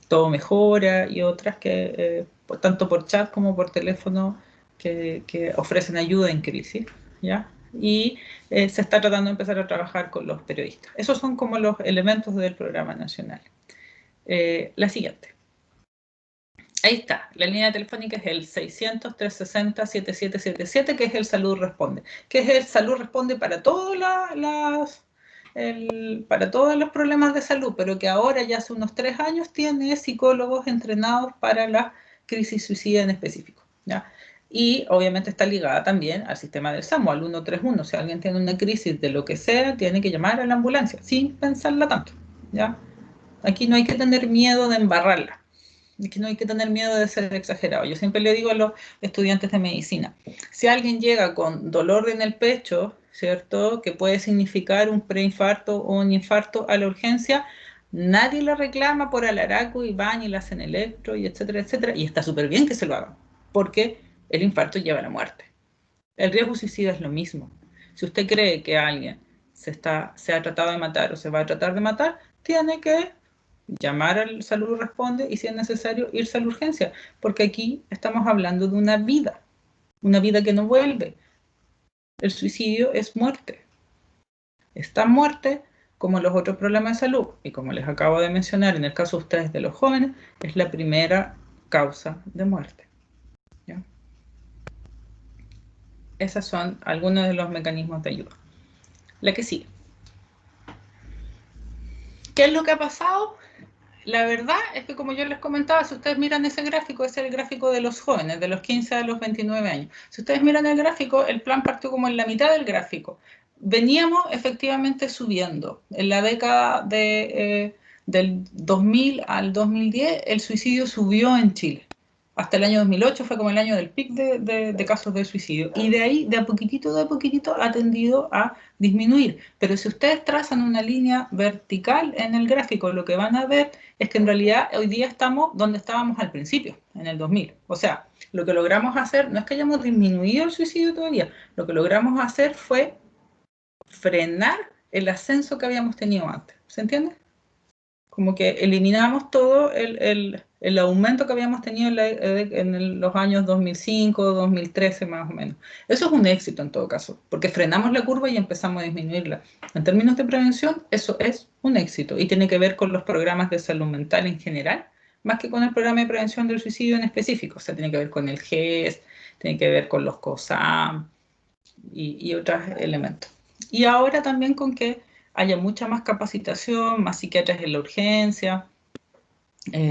Todo Mejora y otras que tanto por chat como por teléfono que ofrecen ayuda en crisis, ¿ya? Y se está tratando de empezar a trabajar con los periodistas. Esos son como los elementos del programa nacional. La siguiente. Ahí está, la línea telefónica es el 600-360-7777, que es el Salud Responde, que es el Salud Responde para todas las para todos los problemas de salud, pero que ahora ya hace unos 3 años tiene psicólogos entrenados para la crisis suicida en específico, ¿ya? Y obviamente está ligada también al sistema del SAMU, al 131. Si alguien tiene una crisis de lo que sea, tiene que llamar a la ambulancia, sin pensarla tanto, ¿ya? Aquí no hay que tener miedo de embarrarla. Aquí no hay que tener miedo de ser exagerado. Yo siempre le digo a los estudiantes de medicina, si alguien llega con dolor en el pecho, ¿cierto?, que puede significar un preinfarto o un infarto a la urgencia, nadie le reclama por alaraco y van y le hacen electro y etcétera, etcétera, y está súper bien que se lo hagan, porque el infarto lleva a la muerte. El riesgo suicida es lo mismo. Si usted cree que alguien se ha tratado de matar o se va a tratar de matar, tiene que llamar al Salud Responde y si es necesario irse a la urgencia, porque aquí estamos hablando de una vida que no vuelve. El suicidio es muerte. Es tan muerte como los otros problemas de salud y como les acabo de mencionar en el caso de ustedes de los jóvenes, es la primera causa de muerte, ¿ya? Esos son algunos de los mecanismos de ayuda. La que sigue. ¿Qué es lo que ha pasado? La verdad es que, como yo les comentaba, si ustedes miran ese gráfico, ese es el gráfico de los jóvenes, de los 15 a los 29 años. Si ustedes miran el gráfico, el plan partió como en la mitad del gráfico. Veníamos efectivamente subiendo. En la década del 2000 al 2010, el suicidio subió en Chile. Hasta el año 2008 fue como el año del pic de casos de suicidio. Y de ahí, de a poquitito, ha tendido a disminuir. Pero si ustedes trazan una línea vertical en el gráfico, lo que van a ver es que en realidad hoy día estamos donde estábamos al principio, en el 2000. O sea, lo que logramos hacer, no es que hayamos disminuido el suicidio todavía, lo que logramos hacer fue frenar el ascenso que habíamos tenido antes. ¿Se entiende? Como que eliminamos todo el aumento que habíamos tenido en los años 2005, 2013 más o menos. Eso es un éxito en todo caso, porque frenamos la curva y empezamos a disminuirla. En términos de prevención, eso es un éxito y tiene que ver con los programas de salud mental en general, más que con el programa de prevención del suicidio en específico. O sea, tiene que ver con el GES, tiene que ver con los COSAM y otros elementos. Y ahora también con que haya mucha más capacitación, más psiquiatras en la urgencia,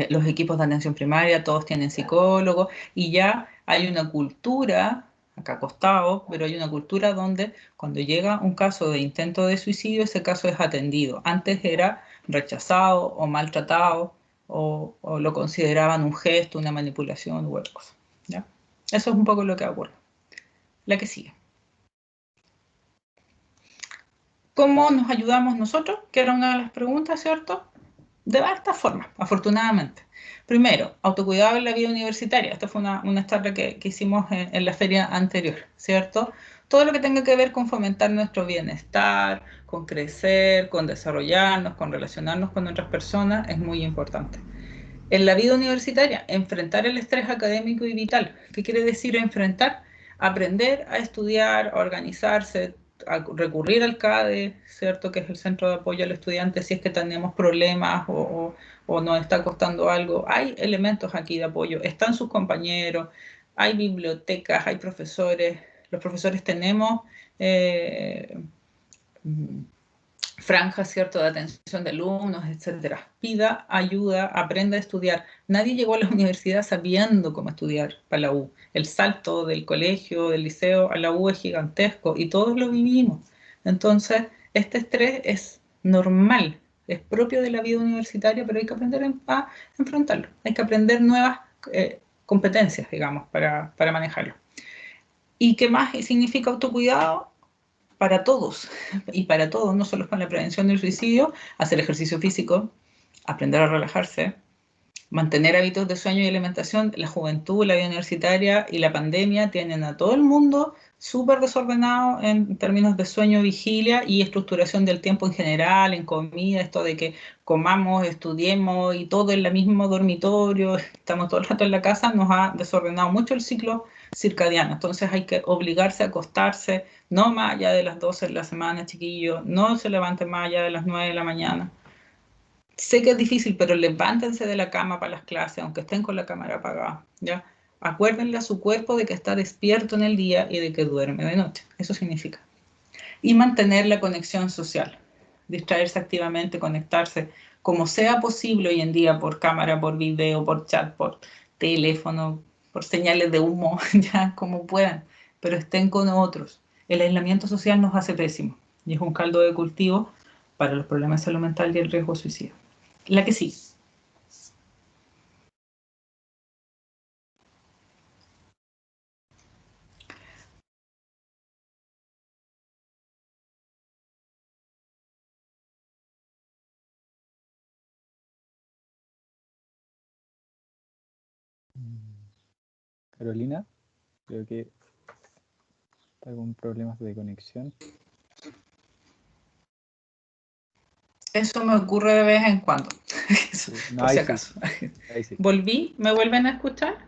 los equipos de atención primaria, todos tienen psicólogos, y ya hay una cultura, acá acostado, pero hay una cultura donde cuando llega un caso de intento de suicidio, ese caso es atendido. Antes era rechazado o maltratado, o lo consideraban un gesto, una manipulación u otra cosa, ¿ya? Eso es un poco lo que ocurre. La que sigue. ¿Cómo nos ayudamos nosotros? Que era una de las preguntas, ¿cierto? De varias formas, afortunadamente. Primero, autocuidado en la vida universitaria. Esta fue una charla que hicimos en la feria anterior, ¿cierto? Todo lo que tenga que ver con fomentar nuestro bienestar, con crecer, con desarrollarnos, con relacionarnos con otras personas, es muy importante. En la vida universitaria, enfrentar el estrés académico y vital. ¿Qué quiere decir enfrentar? Aprender a estudiar, a organizarse, a recurrir al CADE, ¿cierto?, que es el Centro de Apoyo al Estudiante, si es que tenemos problemas o nos está costando algo. Hay elementos aquí de apoyo, están sus compañeros, hay bibliotecas, hay profesores. Los profesores tenemos franjas, ¿cierto?, de atención de alumnos, etcétera. Pida ayuda, aprenda a estudiar. Nadie llegó a la universidad sabiendo cómo estudiar para la U. El salto del colegio, del liceo a la U es gigantesco y todos lo vivimos. Entonces, este estrés es normal, es propio de la vida universitaria, pero hay que aprender a enfrentarlo. Hay que aprender nuevas competencias, digamos, para manejarlo. ¿Y qué más significa autocuidado? Para todos y para todos, no solo para la prevención del suicidio, hacer ejercicio físico, aprender a relajarse, mantener hábitos de sueño y alimentación. La juventud, la vida universitaria y la pandemia tienen a todo el mundo súper desordenado en términos de sueño, vigilia y estructuración del tiempo en general, en comida, esto de que comamos, estudiemos y todo en el mismo dormitorio, estamos todo el rato en la casa, nos ha desordenado mucho el ciclo circadiano. Entonces hay que obligarse a acostarse, no más allá de las 12 de la semana, chiquillos, no se levanten más allá de las 9 de la mañana. Sé que es difícil, pero levántense de la cama para las clases, aunque estén con la cámara apagada, ¿ya? Acuérdenle a su cuerpo de que está despierto en el día y de que duerme de noche. Eso significa. Y mantener la conexión social. distraerse activamente, conectarse, como sea posible hoy en día, por cámara, por video, por chat, por teléfono, por señales de humo, ya como puedan, pero estén con otros. El aislamiento social nos hace pésimo y es un caldo de cultivo para los problemas de salud mental y el riesgo de suicidio. La que sí. Carolina, creo que está con problemas de conexión. Eso me ocurre de vez en cuando, No, por si ahí sí, acaso. ahí sí. ¿Volví? ¿Me vuelven a escuchar?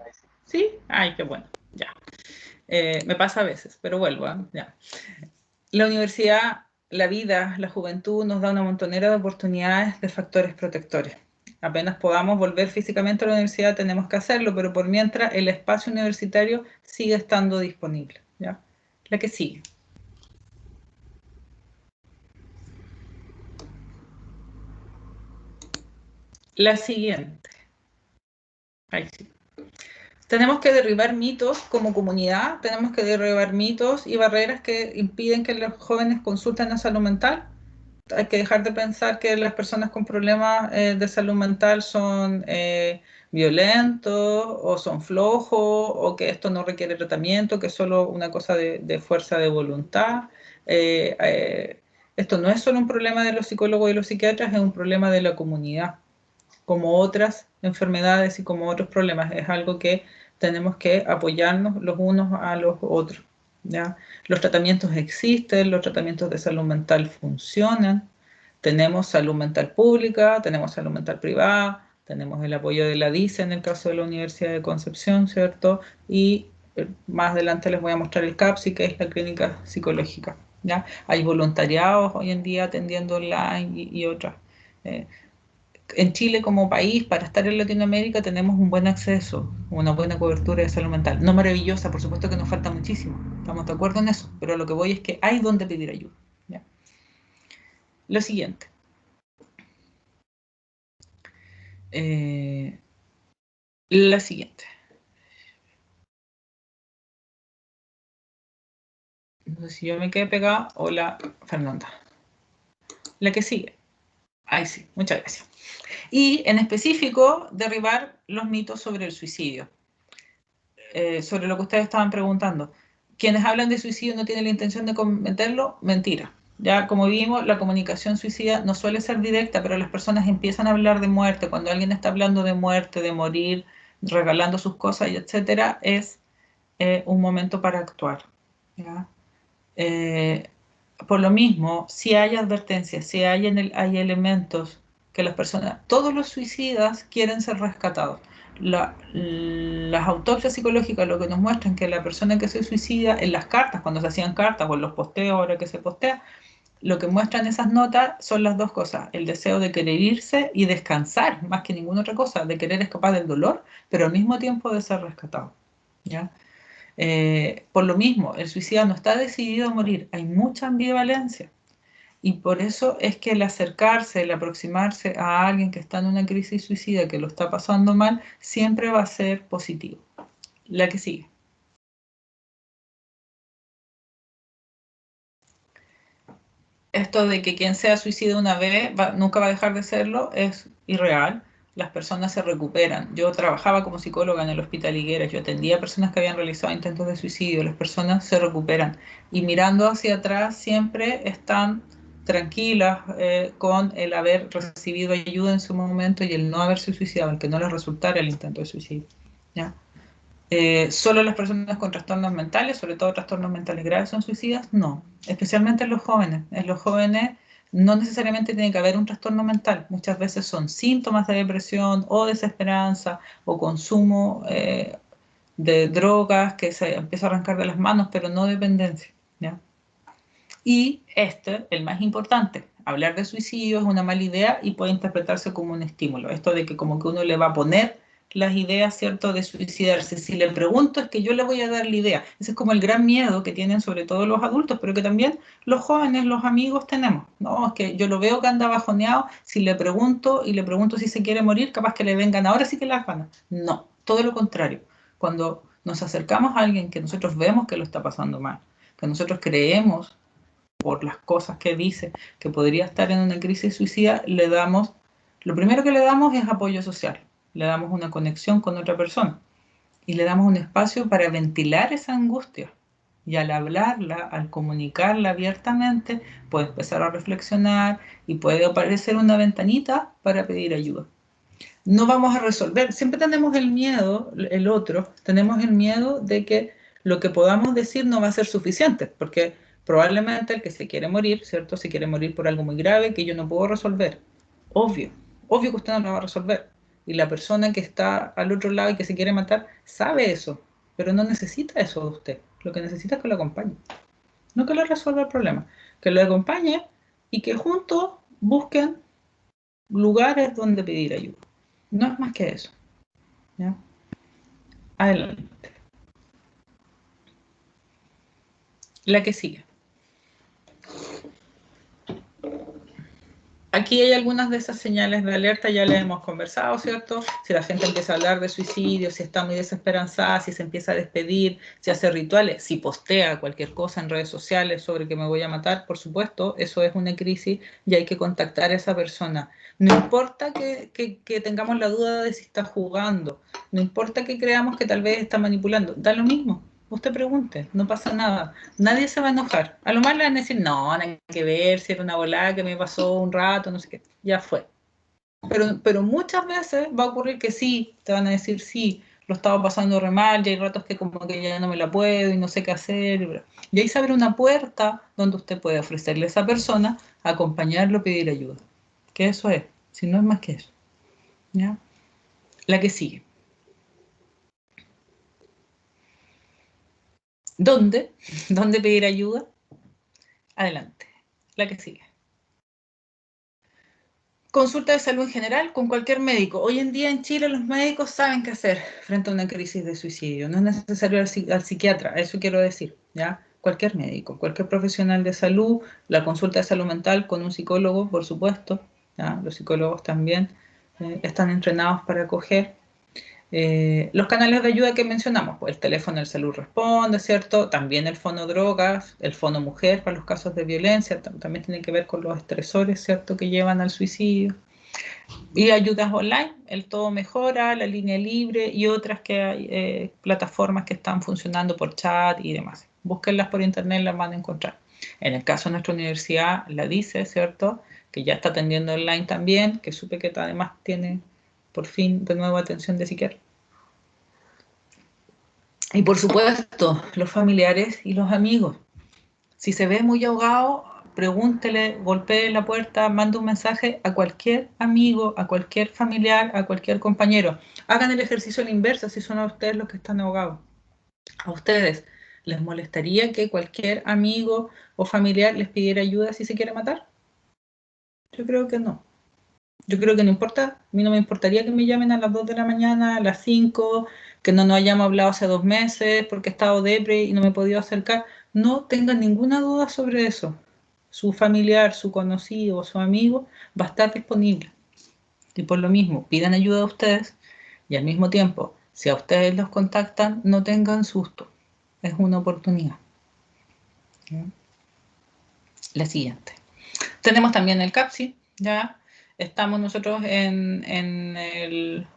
¿Sí? Ay, qué bueno, ya. Me pasa a veces, pero vuelvo, ¿eh? Ya. La universidad, la vida, la juventud nos da una montonera de oportunidades de factores protectores. Apenas podamos volver físicamente a la universidad tenemos que hacerlo, pero por mientras el espacio universitario sigue estando disponible, ¿ya? La que sigue. La siguiente. Ahí sí. Tenemos que derribar mitos como comunidad, tenemos que derribar mitos y barreras que impiden que los jóvenes consulten la salud mental. Hay que dejar de pensar que las personas con problemas de salud mental son violentos o son flojos o que esto no requiere tratamiento, que es solo una cosa de fuerza de voluntad. Esto no es solo un problema de los psicólogos y los psiquiatras, es un problema de la comunidad, como otras enfermedades y como otros problemas. Es algo que tenemos que apoyarnos los unos a los otros, ¿ya? Los tratamientos existen, los tratamientos de salud mental funcionan. Tenemos salud mental pública, tenemos salud mental privada, tenemos el apoyo de la DICE en el caso de la Universidad de Concepción, ¿cierto? Y más adelante les voy a mostrar el CAPSI, que es la clínica psicológica, ¿ya? Hay voluntariados hoy en día atendiendo online y otras. Eh, en Chile como país, para estar en Latinoamérica, tenemos un buen acceso, una buena cobertura de salud mental. No maravillosa, por supuesto que nos falta muchísimo, estamos de acuerdo en eso, pero lo que voy es que hay donde pedir ayuda, ¿ya? Lo siguiente. La siguiente. No sé si yo me quedé pegada o la Fernanda. La que sigue. Ahí sí, muchas gracias. Y en específico, derribar los mitos sobre el suicidio. Sobre lo que ustedes estaban preguntando. Quienes hablan de suicidio no tienen la intención de cometerlo, mentira. Ya como vimos, la comunicación suicida no suele ser directa, pero las personas empiezan a hablar de muerte. Cuando alguien está hablando de muerte, de morir, regalando sus cosas, y etcétera, es un momento para actuar, ¿ya? Eh, por lo mismo, si hay advertencias, si hay elementos que las personas, todos los suicidas quieren ser rescatados. Las autopsias psicológicas lo que nos muestran que la persona que se suicida en las cartas, cuando se hacían cartas o en los posteos, ahora que se postea, lo que muestran esas notas son las dos cosas, el deseo de querer irse y descansar, más que ninguna otra cosa, de querer escapar del dolor, pero al mismo tiempo de ser rescatado, ¿ya? Por lo mismo, el suicida no está decidido a morir, hay mucha ambivalencia. Y por eso es que el acercarse, el aproximarse a alguien que está en una crisis suicida, que lo está pasando mal, siempre va a ser positivo. La que sigue. Esto de que quien sea suicida una vez nunca va a dejar de serlo es irreal. Las personas se recuperan. Yo trabajaba como psicóloga en el Hospital Higueras, yo atendía a personas que habían realizado intentos de suicidio, las personas se recuperan y mirando hacia atrás siempre están tranquilas con el haber recibido ayuda en su momento y el no haberse suicidado, el que no les resultara el intento de suicidio, ¿ya? ¿Solo las personas con trastornos mentales, sobre todo trastornos mentales graves, son suicidas? No, especialmente en los jóvenes. En los jóvenes no necesariamente tiene que haber un trastorno mental. Muchas veces son síntomas de depresión o desesperanza o consumo de drogas que se empieza a arrancar de las manos, pero no dependencia, ¿ya? Y el más importante, hablar de suicidio es una mala idea y puede interpretarse como un estímulo. Esto de que como que uno le va a poner las ideas, ¿cierto?, de suicidarse. Si le pregunto, es que yo le voy a dar la idea. Ese es como el gran miedo que tienen sobre todo los adultos, pero que también los jóvenes, los amigos tenemos. No, es que yo lo veo que anda bajoneado, si le pregunto y le pregunto si se quiere morir, capaz que le vengan ahora sí que las ganas. No, todo lo contrario. Cuando nos acercamos a alguien que nosotros vemos que lo está pasando mal, que nosotros creemos por las cosas que dice que podría estar en una crisis suicida, lo primero que le damos es apoyo social, le damos una conexión con otra persona y le damos un espacio para ventilar esa angustia. Y al hablarla, al comunicarla abiertamente, puede empezar a reflexionar y puede aparecer una ventanita para pedir ayuda. No vamos a resolver, siempre tenemos el miedo, el otro, tenemos el miedo de que lo que podamos decir no va a ser suficiente, porque probablemente el que se quiere morir, ¿cierto? Se quiere morir por algo muy grave que yo no puedo resolver. Obvio, obvio que usted no lo va a resolver. Y la persona que está al otro lado y que se quiere matar sabe eso, pero no necesita eso de usted. Lo que necesita es que lo acompañe. No que le resuelva el problema, que lo acompañe y que juntos busquen lugares donde pedir ayuda. No es más que eso. ¿Ya? Adelante. La que sigue. Aquí hay algunas de esas señales de alerta, ya les hemos conversado, ¿cierto? Si la gente empieza a hablar de suicidio, si está muy desesperanzada, si se empieza a despedir, si hace rituales, si postea cualquier cosa en redes sociales sobre que me voy a matar, por supuesto, eso es una crisis y hay que contactar a esa persona. No importa que tengamos la duda de si está jugando, no importa que creamos que tal vez está manipulando, da lo mismo. Usted pregunte, no pasa nada. Nadie se va a enojar. A lo más le van a decir, no, nada que ver, si era una volada que me pasó un rato, no sé qué. Ya fue. Pero muchas veces va a ocurrir que sí, te van a decir, sí, lo estaba pasando re mal, y hay ratos que como que ya no me la puedo y no sé qué hacer. Y ahí se abre una puerta donde usted puede ofrecerle a esa persona, acompañarlo, pedir ayuda. Que eso es, si no es más que eso. ¿Ya? La que sigue. ¿Dónde? ¿Dónde pedir ayuda? Adelante. La que sigue. Consulta de salud en general con cualquier médico. Hoy en día en Chile los médicos saben qué hacer frente a una crisis de suicidio. No es necesario al psiquiatra, eso quiero decir, ¿ya? Cualquier médico, cualquier profesional de salud, la consulta de salud mental con un psicólogo, por supuesto, ¿ya? Los psicólogos también están entrenados para acoger. Los canales de ayuda que mencionamos, pues el teléfono del salud responde, ¿cierto? También el fono drogas, el fono mujer para los casos de violencia, también tiene que ver con los estresores, ¿cierto? Que llevan al suicidio. Y ayudas online, el Todo Mejora, la Línea Libre y otras que hay, plataformas que están funcionando por chat y demás. Búsquenlas por internet, las van a encontrar. En el caso de nuestra universidad, la dice, ¿cierto? Que ya está atendiendo online también, que supe que además tiene por fin de nuevo atención de psiquiatra. Y por supuesto, los familiares y los amigos. Si se ve muy ahogado, pregúntele, golpee la puerta, mande un mensaje a cualquier amigo, a cualquier familiar, a cualquier compañero. Hagan el ejercicio a la inversa si son a ustedes los que están ahogados. ¿A ustedes les molestaría que cualquier amigo o familiar les pidiera ayuda si se quiere matar? Yo creo que no. Yo creo que no importa, a mí no me importaría que me llamen a las 2 de la mañana, a las 5, que no nos hayamos hablado hace 2 meses porque he estado depre y no me he podido acercar. No tengan ninguna duda sobre eso. Su familiar, su conocido, su amigo va a estar disponible. Y por lo mismo, pidan ayuda a ustedes y al mismo tiempo, si a ustedes los contactan, no tengan susto. Es una oportunidad. La siguiente. Tenemos también el CAPSI, ¿ya? Estamos nosotros en el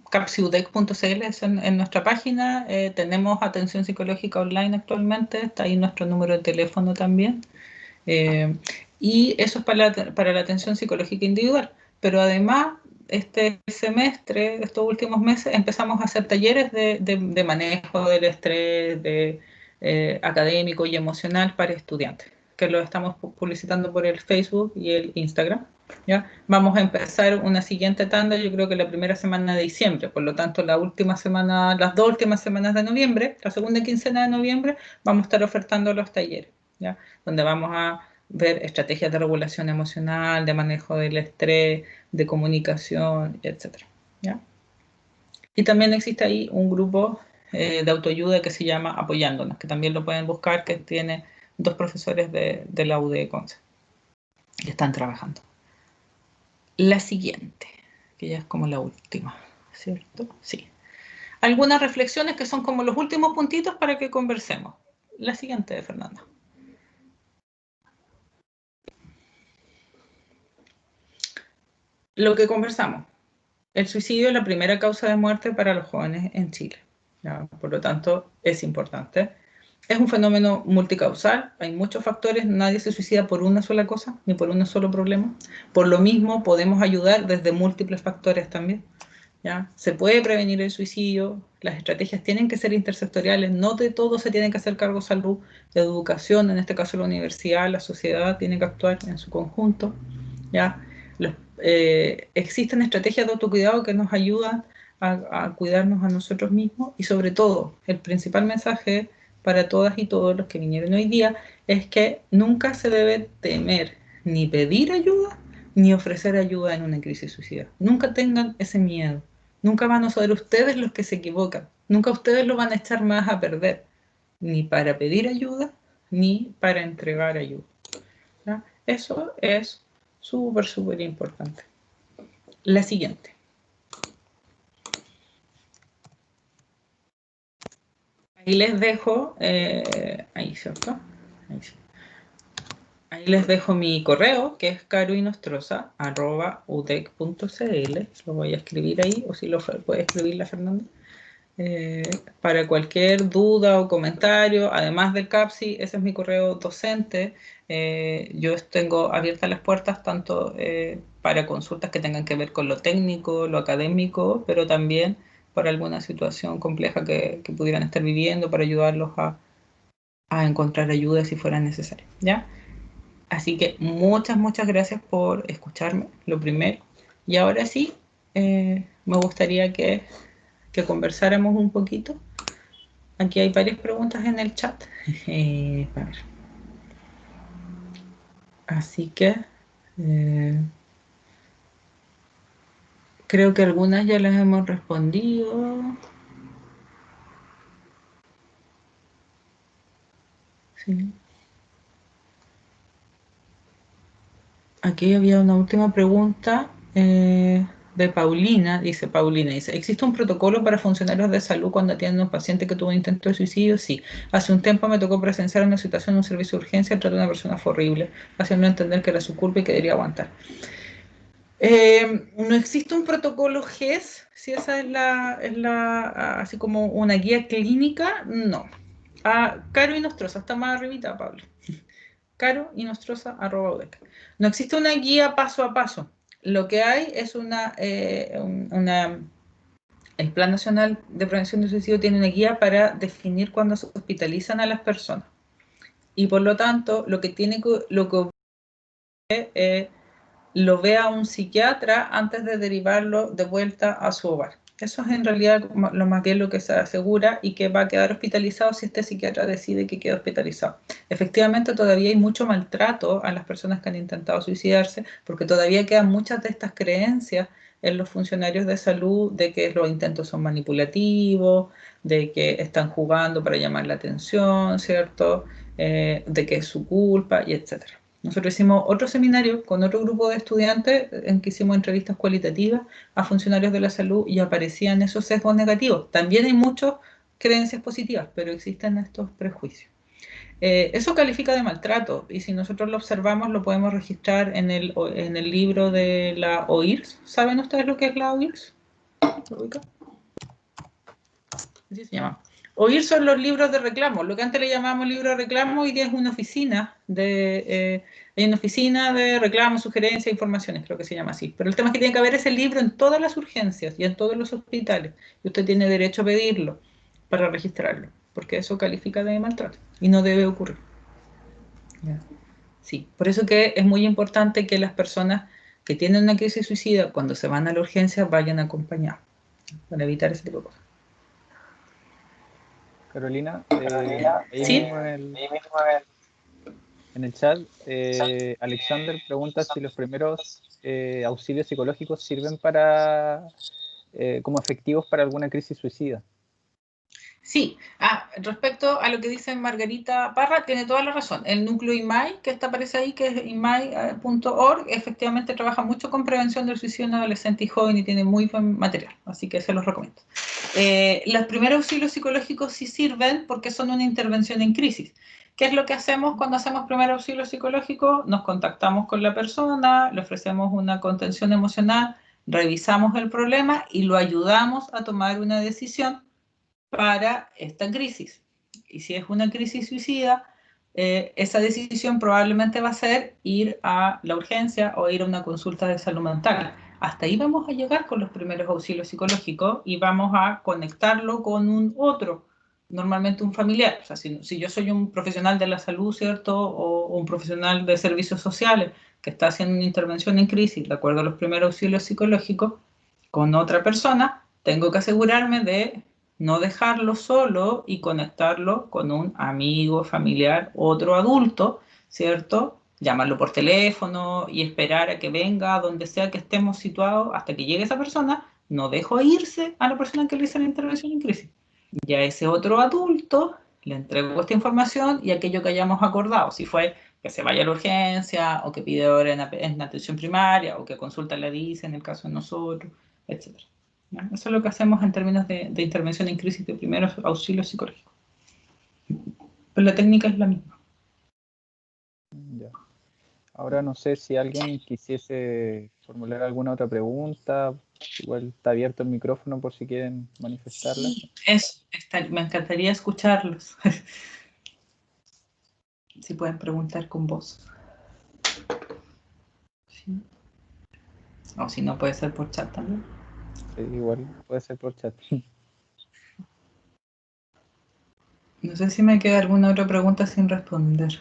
capsiudec.cl, en nuestra página. Tenemos atención psicológica online actualmente, está ahí nuestro número de teléfono también. Y eso es para la atención psicológica individual. Pero además, este semestre, estos últimos meses, empezamos a hacer talleres de manejo del estrés académico y emocional para estudiantes, que lo estamos publicitando por el Facebook y el Instagram. ¿Ya? Vamos a empezar una siguiente tanda, yo creo que la primera semana de diciembre, por lo tanto las 2 últimas semanas de noviembre, la segunda quincena de noviembre, vamos a estar ofertando los talleres, ¿ya? Donde vamos a ver estrategias de regulación emocional, de manejo del estrés, de comunicación, etc. ¿Ya? Y también existe ahí un grupo de autoayuda que se llama Apoyándonos, que también lo pueden buscar, que tiene 2 profesores de la UD Conce que están trabajando. La siguiente, que ya es como la última, ¿cierto? Sí. Algunas reflexiones que son como los últimos puntitos para que conversemos. La siguiente, Fernanda. Lo que conversamos. El suicidio es la primera causa de muerte para los jóvenes en Chile. ¿Ya? Por lo tanto, es importante. Es un fenómeno multicausal, hay muchos factores, nadie se suicida por una sola cosa, ni por un solo problema. Por lo mismo, podemos ayudar desde múltiples factores también. ¿Ya? Se puede prevenir el suicidio, las estrategias tienen que ser intersectoriales, no de todo se tiene que hacer cargo salud, la educación, en este caso la universidad, la sociedad tiene que actuar en su conjunto. ¿Ya? Existen estrategias de autocuidado que nos ayudan a cuidarnos a nosotros mismos y sobre todo, el principal mensaje para todas y todos los que vinieron hoy día es que nunca se debe temer ni pedir ayuda ni ofrecer ayuda en una crisis suicida. Nunca tengan ese miedo. Nunca van a ser ustedes los que se equivocan. Nunca ustedes lo van a echar más a perder, ni para pedir ayuda, ni para entregar ayuda. ¿Ya? Eso es súper, súper importante. La siguiente. Ahí les dejo, ahí, ¿cierto? Ahí sí. Ahí les dejo mi correo, que es caroinostroza@udec.cl. Lo voy a escribir ahí, o si lo puede escribir la Fernanda. Para cualquier duda o comentario, además del CAPSI, ese es mi correo docente. Yo tengo abiertas las puertas tanto para consultas que tengan que ver con lo técnico, lo académico, pero también por alguna situación compleja que pudieran estar viviendo para ayudarlos a encontrar ayuda si fuera necesario, ¿ya? Así que muchas, muchas gracias por escucharme, lo primero. Y ahora sí, me gustaría que conversáramos un poquito. Aquí hay varias preguntas en el chat. A ver. Así que creo que algunas ya las hemos respondido. Sí. Aquí había una última pregunta de Paulina. Dice, ¿existe un protocolo para funcionarios de salud cuando atienden a un paciente que tuvo un intento de suicidio? Sí. Hace un tiempo me tocó presenciar una situación en un servicio de urgencia. El trato de una persona fue horrible, haciendo entender que era su culpa y que debería aguantar. No existe un protocolo GES, si esa es así como una guía clínica, no. Caro y Nostroza, está más arribita, Pablo. Caro y Nostroza, @udec. No existe una guía paso a paso. Lo que hay es el Plan Nacional de Prevención del Suicidio tiene una guía para definir cuándo se hospitalizan a las personas. Y por lo tanto, lo que lo vea un psiquiatra antes de derivarlo de vuelta a su hogar. Eso es en realidad lo más bien lo que se asegura y que va a quedar hospitalizado si este psiquiatra decide que quede hospitalizado. Efectivamente, todavía hay mucho maltrato a las personas que han intentado suicidarse porque todavía quedan muchas de estas creencias en los funcionarios de salud de que los intentos son manipulativos, de que están jugando para llamar la atención, ¿cierto? De que es su culpa y etcétera. Nosotros hicimos otro seminario con otro grupo de estudiantes en que hicimos entrevistas cualitativas a funcionarios de la salud y aparecían esos sesgos negativos. También hay muchas creencias positivas, pero existen estos prejuicios. Eso califica de maltrato y si nosotros lo observamos lo podemos registrar en el libro de la OIRS. ¿Saben ustedes lo que es la OIRS? ¿Lo ubican? Así se llama. OIR son los libros de reclamo. Lo que antes le llamábamos libro de reclamo, hoy día es una oficina hay una oficina de reclamos, sugerencias, informaciones, creo que se llama así. Pero el tema es que tiene que haber ese libro en todas las urgencias y en todos los hospitales. Y usted tiene derecho a pedirlo para registrarlo, porque eso califica de maltrato y no debe ocurrir. ¿Ya? Sí, por eso que es muy importante que las personas que tienen una crisis suicida, cuando se van a la urgencia, vayan acompañados para evitar ese tipo de cosas. Carolina, ahí ¿Sí? mismo en el chat, Alexander pregunta si los primeros auxilios psicológicos sirven para como efectivos para alguna crisis suicida. Sí, respecto a lo que dice Margarita Parra, tiene toda la razón. El núcleo IMAI, que aparece ahí, que es imai.org, efectivamente trabaja mucho con prevención del suicidio en adolescente y joven y tiene muy buen material, así que se los recomiendo. Los primeros auxilios psicológicos sí sirven porque son una intervención en crisis. ¿Qué es lo que hacemos cuando hacemos primer auxilio psicológico? Nos contactamos con la persona, le ofrecemos una contención emocional, revisamos el problema y lo ayudamos a tomar una decisión para esta crisis. Y si es una crisis suicida, esa decisión probablemente va a ser ir a la urgencia o ir a una consulta de salud mental. Hasta ahí vamos a llegar con los primeros auxilios psicológicos y vamos a conectarlo con un otro, normalmente un familiar. O sea, si yo soy un profesional de la salud, ¿cierto? O un profesional de servicios sociales que está haciendo una intervención en crisis, de acuerdo a los primeros auxilios psicológicos, con otra persona, tengo que asegurarme de no dejarlo solo y conectarlo con un amigo, familiar, otro adulto, ¿cierto? Llamarlo por teléfono y esperar a que venga a donde sea que estemos situados hasta que llegue esa persona. No dejo irse a la persona que le hice la intervención en crisis. Y a ese otro adulto le entrego esta información y aquello que hayamos acordado, si fue que se vaya a la urgencia o que pide hora en atención primaria o que consulta la DICE en el caso de nosotros, etc. Eso es lo que hacemos en términos de intervención en crisis de primeros auxilios psicológicos. Pero la técnica es la misma. Ya. Ahora no sé si alguien quisiese formular alguna otra pregunta. Igual está abierto el micrófono por si quieren manifestarla. Sí, eso. Me encantaría escucharlos. Si pueden preguntar con voz. ¿Sí? O si no, puede ser por chat también. Sí, igual puede ser por chat. No sé si me queda alguna otra pregunta sin responder.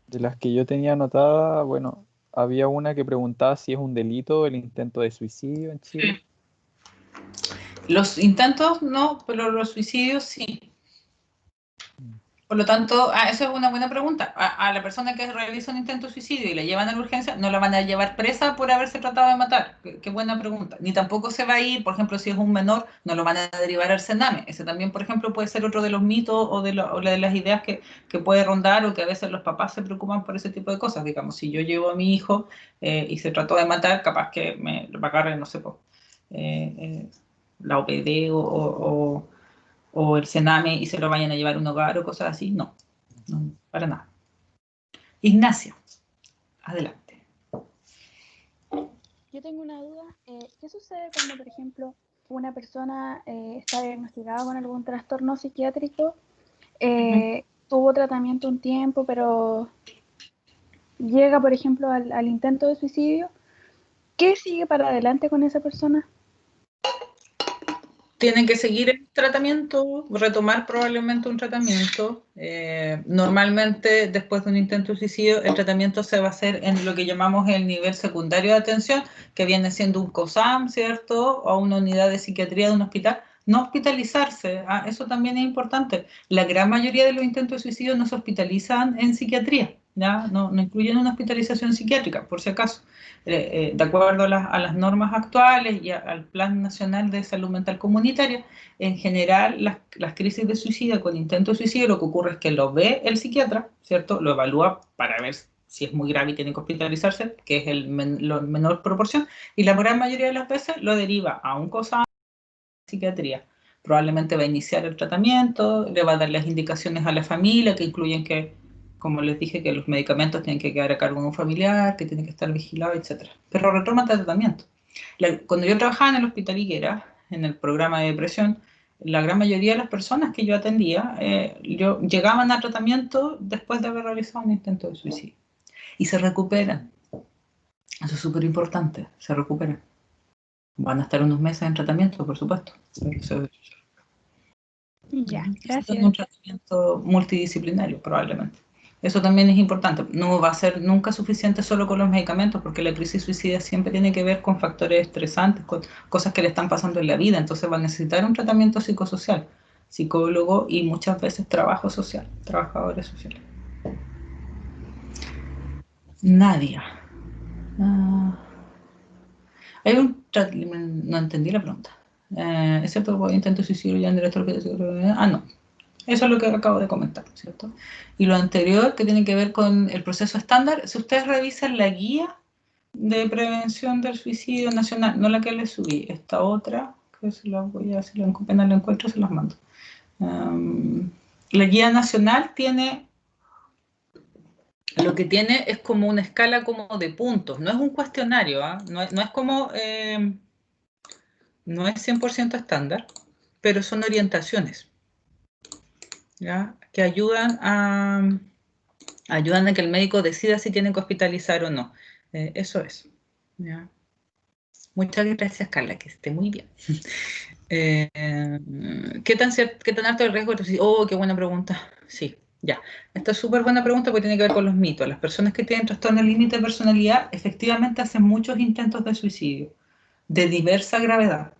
De las que yo tenía anotada, bueno, había una que preguntaba si es un delito el intento de suicidio en Chile. Sí. Los intentos no, pero los suicidios sí. Por lo tanto, eso es una buena pregunta. A la persona que realiza un intento de suicidio y la llevan a la urgencia, no la van a llevar presa por haberse tratado de matar. Qué buena pregunta. Ni tampoco se va a ir, por ejemplo, si es un menor, no lo van a derivar al Sename. Ese también, por ejemplo, puede ser otro de los mitos o de las ideas que puede rondar o que a veces los papás se preocupan por ese tipo de cosas. Digamos, si yo llevo a mi hijo y se trató de matar, capaz que me lo agarren, no sé, la OPD o el Sename y se lo vayan a llevar a un hogar o cosas así. No, no, para nada. Ignacio, adelante. Yo tengo una duda. ¿Qué sucede cuando, por ejemplo, una persona está diagnosticada con algún trastorno psiquiátrico, tuvo tratamiento un tiempo, pero llega, por ejemplo, al intento de suicidio? ¿Qué sigue para adelante con esa persona? Tienen que seguir el tratamiento, retomar probablemente un tratamiento. Normalmente, después de un intento de suicidio, el tratamiento se va a hacer en lo que llamamos el nivel secundario de atención, que viene siendo un COSAM, ¿cierto? O una unidad de psiquiatría de un hospital. No hospitalizarse, eso también es importante. La gran mayoría de los intentos de suicidio no se hospitalizan en psiquiatría, ¿ya? No incluyen una hospitalización psiquiátrica, por si acaso. De acuerdo a las normas actuales y al Plan Nacional de Salud Mental Comunitaria, en general las crisis de suicidio con intento de suicidio, lo que ocurre es que lo ve el psiquiatra, ¿cierto? Lo evalúa para ver si es muy grave y tiene que hospitalizarse, que es la menor proporción, y la gran mayoría de las veces lo deriva a un COSAM, psiquiatría. Probablemente va a iniciar el tratamiento, le va a dar las indicaciones a la familia, que incluyen que, como les dije, que los medicamentos tienen que quedar a cargo de un familiar, que tiene que estar vigilado, etc. Pero retoma el tratamiento. Cuando yo trabajaba en el Hospital Higuera, en el programa de depresión, la gran mayoría de las personas que yo atendía, llegaban a tratamiento después de haber realizado un intento de suicidio. Y se recuperan. Eso es súper importante, se recuperan. Van a estar unos meses en tratamiento, por supuesto. Ya, gracias. Un tratamiento multidisciplinario, probablemente. Eso también es importante. No va a ser nunca suficiente solo con los medicamentos, porque la crisis suicida siempre tiene que ver con factores estresantes, con cosas que le están pasando en la vida. Entonces va a necesitar un tratamiento psicosocial, psicólogo y muchas veces trabajo social, trabajadores sociales. Nadia. Hay un... No entendí la pregunta. ¿Es cierto que intento suicidio ya en director? No. Eso es lo que acabo de comentar, ¿cierto? Y lo anterior, que tiene que ver con el proceso estándar, si ustedes revisan la guía de prevención del suicidio nacional, no la que les subí, esta otra, que se la voy a, si apenas la encuentro, se las mando. La guía nacional tiene, lo que tiene es como una escala como de puntos, no es un cuestionario, ¿eh? No es como, no es 100% estándar, pero son orientaciones, ¿ya? Que ayudan a que el médico decida si tiene que hospitalizar o no. Eso es, ¿ya? Muchas gracias, Carla, que esté muy bien. ¿Qué tan alto el riesgo de suicidio? Oh, qué buena pregunta. Sí, ya. Esta es súper buena pregunta porque tiene que ver con los mitos. Las personas que tienen trastorno límite de personalidad efectivamente hacen muchos intentos de suicidio de diversa gravedad.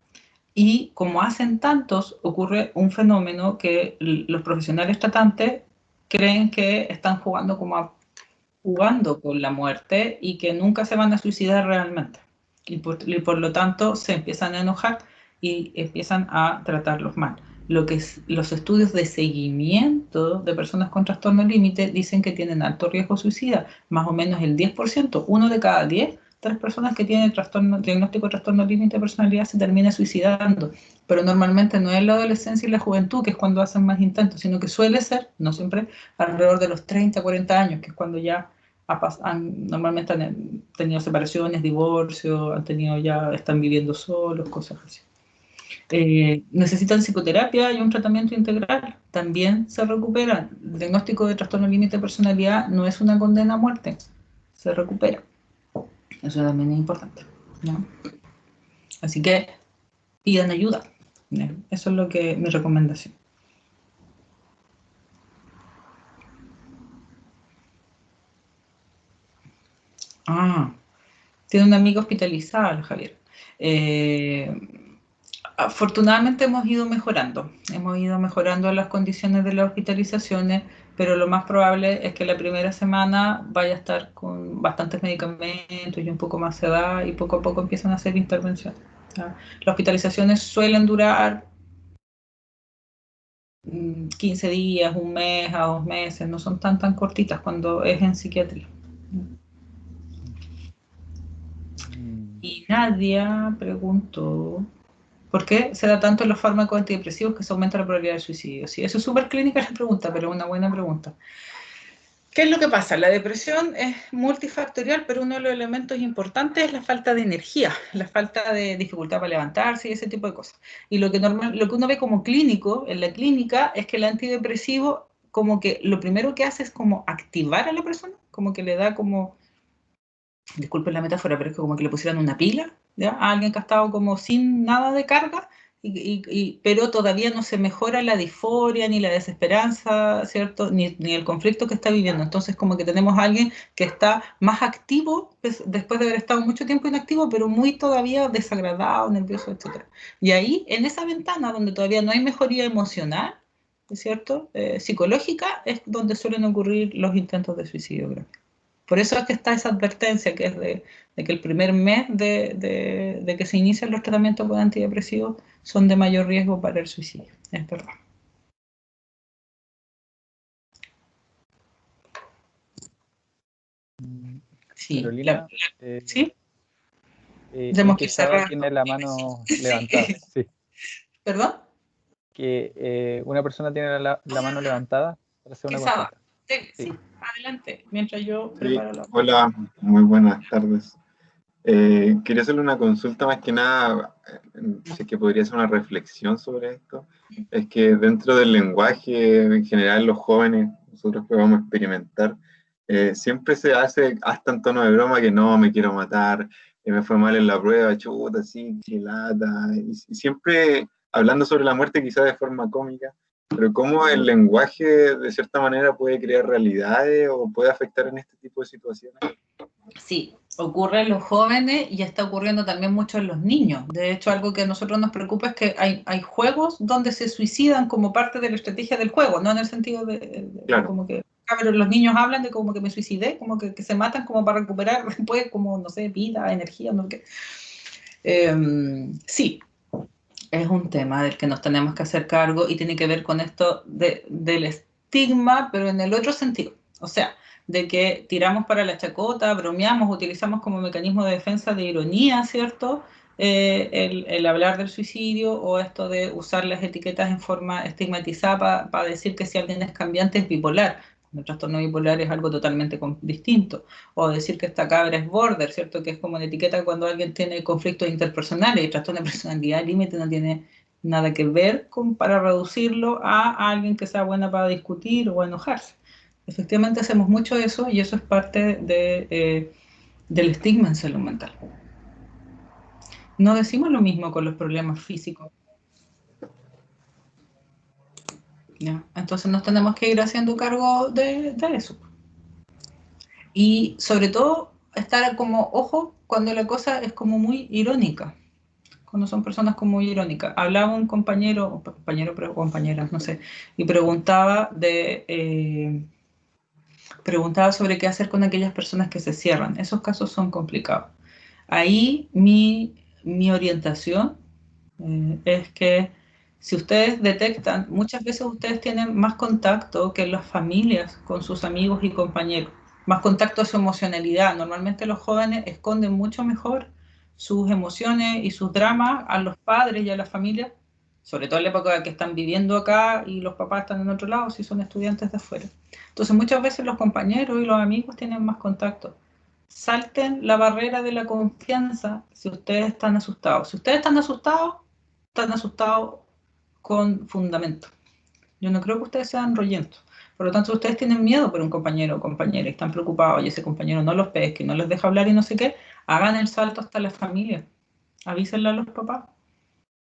Y como hacen tantos, ocurre un fenómeno que los profesionales tratantes creen que están jugando con la muerte y que nunca se van a suicidar realmente. Y por lo tanto se empiezan a enojar y empiezan a tratarlos mal. Los estudios de seguimiento de personas con trastorno límite dicen que tienen alto riesgo suicida, más o menos el 10%, 1 de cada 10 de las personas que tienen diagnóstico de trastorno límite de personalidad se termina suicidando, pero normalmente no es la adolescencia y la juventud, que es cuando hacen más intentos, sino que suele ser, no siempre, alrededor de los 30, 40 años, que es cuando ya normalmente han tenido separaciones, divorcios, están viviendo solos, cosas así. Necesitan psicoterapia y un tratamiento integral, también se recuperan. El diagnóstico de trastorno límite de personalidad no es una condena a muerte, se recupera. Eso también es importante, ¿no? Así que pidan ayuda, ¿no? Eso es lo que mi recomendación. Tiene una amiga hospitalizada, Javier. Afortunadamente hemos ido mejorando las condiciones de las hospitalizaciones, pero lo más probable es que la primera semana vaya a estar con bastantes medicamentos y un poco más de edad y poco a poco empiezan a hacer intervenciones. Las hospitalizaciones suelen durar 15 días, un mes a 2 meses, no son tan cortitas cuando es en psiquiatría. Y Nadia preguntó, ¿por qué se da tanto en los fármacos antidepresivos que se aumenta la probabilidad de suicidio? Sí, eso es súper clínica la pregunta, pero es una buena pregunta. ¿Qué es lo que pasa? La depresión es multifactorial, pero uno de los elementos importantes es la falta de energía, la falta de dificultad para levantarse y ese tipo de cosas. Y lo que uno ve como clínico, en la clínica, es que el antidepresivo, como que lo primero que hace es como activar a la persona, como que le da como, disculpen la metáfora, pero es como que le pusieran una pila, ¿ya? A alguien que ha estado como sin nada de carga, pero todavía no se mejora la disforia, ni la desesperanza, ¿cierto? Ni el conflicto que está viviendo. Entonces, como que tenemos a alguien que está más activo después de haber estado mucho tiempo inactivo, pero muy todavía desagradado, nervioso, etc. Y ahí, en esa ventana donde todavía no hay mejoría emocional, ¿cierto? Psicológica, es donde suelen ocurrir los intentos de suicidio grave. Por eso es que está esa advertencia que es de que el primer mes de que se inician los tratamientos con antidepresivos son de mayor riesgo para el suicidio. Es verdad. Sí. Carolina, ¿Sí? es que Saba tiene la mano levantada. Sí. ¿Perdón? Que una persona tiene la mano levantada para hacer una consulta. Sí. Adelante, mientras yo preparo la... Hola, muy buenas tardes. Quería hacerle una consulta más que nada, sé que podría ser una reflexión sobre esto. Es que dentro del lenguaje, en general los jóvenes, nosotros que vamos a experimentar, siempre se hace hasta en tono de broma que no, me quiero matar, me fue mal en la prueba, chuta, sí, qué lata, y siempre hablando sobre la muerte quizás de forma cómica, pero cómo el lenguaje de cierta manera puede crear realidades o puede afectar en este tipo de situaciones. Sí, ocurre en los jóvenes y está ocurriendo también mucho en los niños. De hecho, algo que a nosotros nos preocupa es que hay juegos donde se suicidan como parte de la estrategia del juego, no en el sentido claro. Como que, pero los niños hablan de como que me suicidé, como que se matan como para recuperar después, como, no sé, vida, energía, no sé qué. Sí, es un tema del que nos tenemos que hacer cargo y tiene que ver con esto del estigma, pero en el otro sentido. O sea, de que tiramos para la chacota, bromeamos, utilizamos como mecanismo de defensa de ironía, ¿cierto? El hablar del suicidio o esto de usar las etiquetas en forma estigmatizada para decir que si alguien es cambiante es bipolar. El trastorno bipolar es algo totalmente distinto. O decir que esta cabra es border, ¿cierto? Que es como una etiqueta cuando alguien tiene conflictos interpersonales y trastorno de personalidad límite no tiene nada que ver para reducirlo a alguien que sea buena para discutir o enojarse. Efectivamente hacemos mucho eso y eso es parte del estigma en salud mental. No decimos lo mismo con los problemas físicos. ¿Ya? Entonces nos tenemos que ir haciendo cargo de eso. Y sobre todo estar como ojo cuando la cosa es como muy irónica, cuando son personas como muy irónicas. Hablaba un compañero pero compañeras, no sé, y preguntaba sobre qué hacer con aquellas personas que se cierran. Esos casos son complicados. Ahí mi orientación es que si ustedes detectan, muchas veces ustedes tienen más contacto que las familias con sus amigos y compañeros, más contacto a su emocionalidad. Normalmente los jóvenes esconden mucho mejor sus emociones y sus dramas a los padres y a la familia, sobre todo en la época que están viviendo acá y los papás están en otro lado, si son estudiantes de afuera. Entonces muchas veces los compañeros y los amigos tienen más contacto. Salten la barrera de la confianza si ustedes están asustados. Si ustedes están asustados con fundamento. Yo no creo que ustedes sean rollentos. Por lo tanto, si ustedes tienen miedo por un compañero o compañera y están preocupados y ese compañero no los pesca y no les deja hablar y no sé qué, hagan el salto hasta la familia. Avísenle a los papás.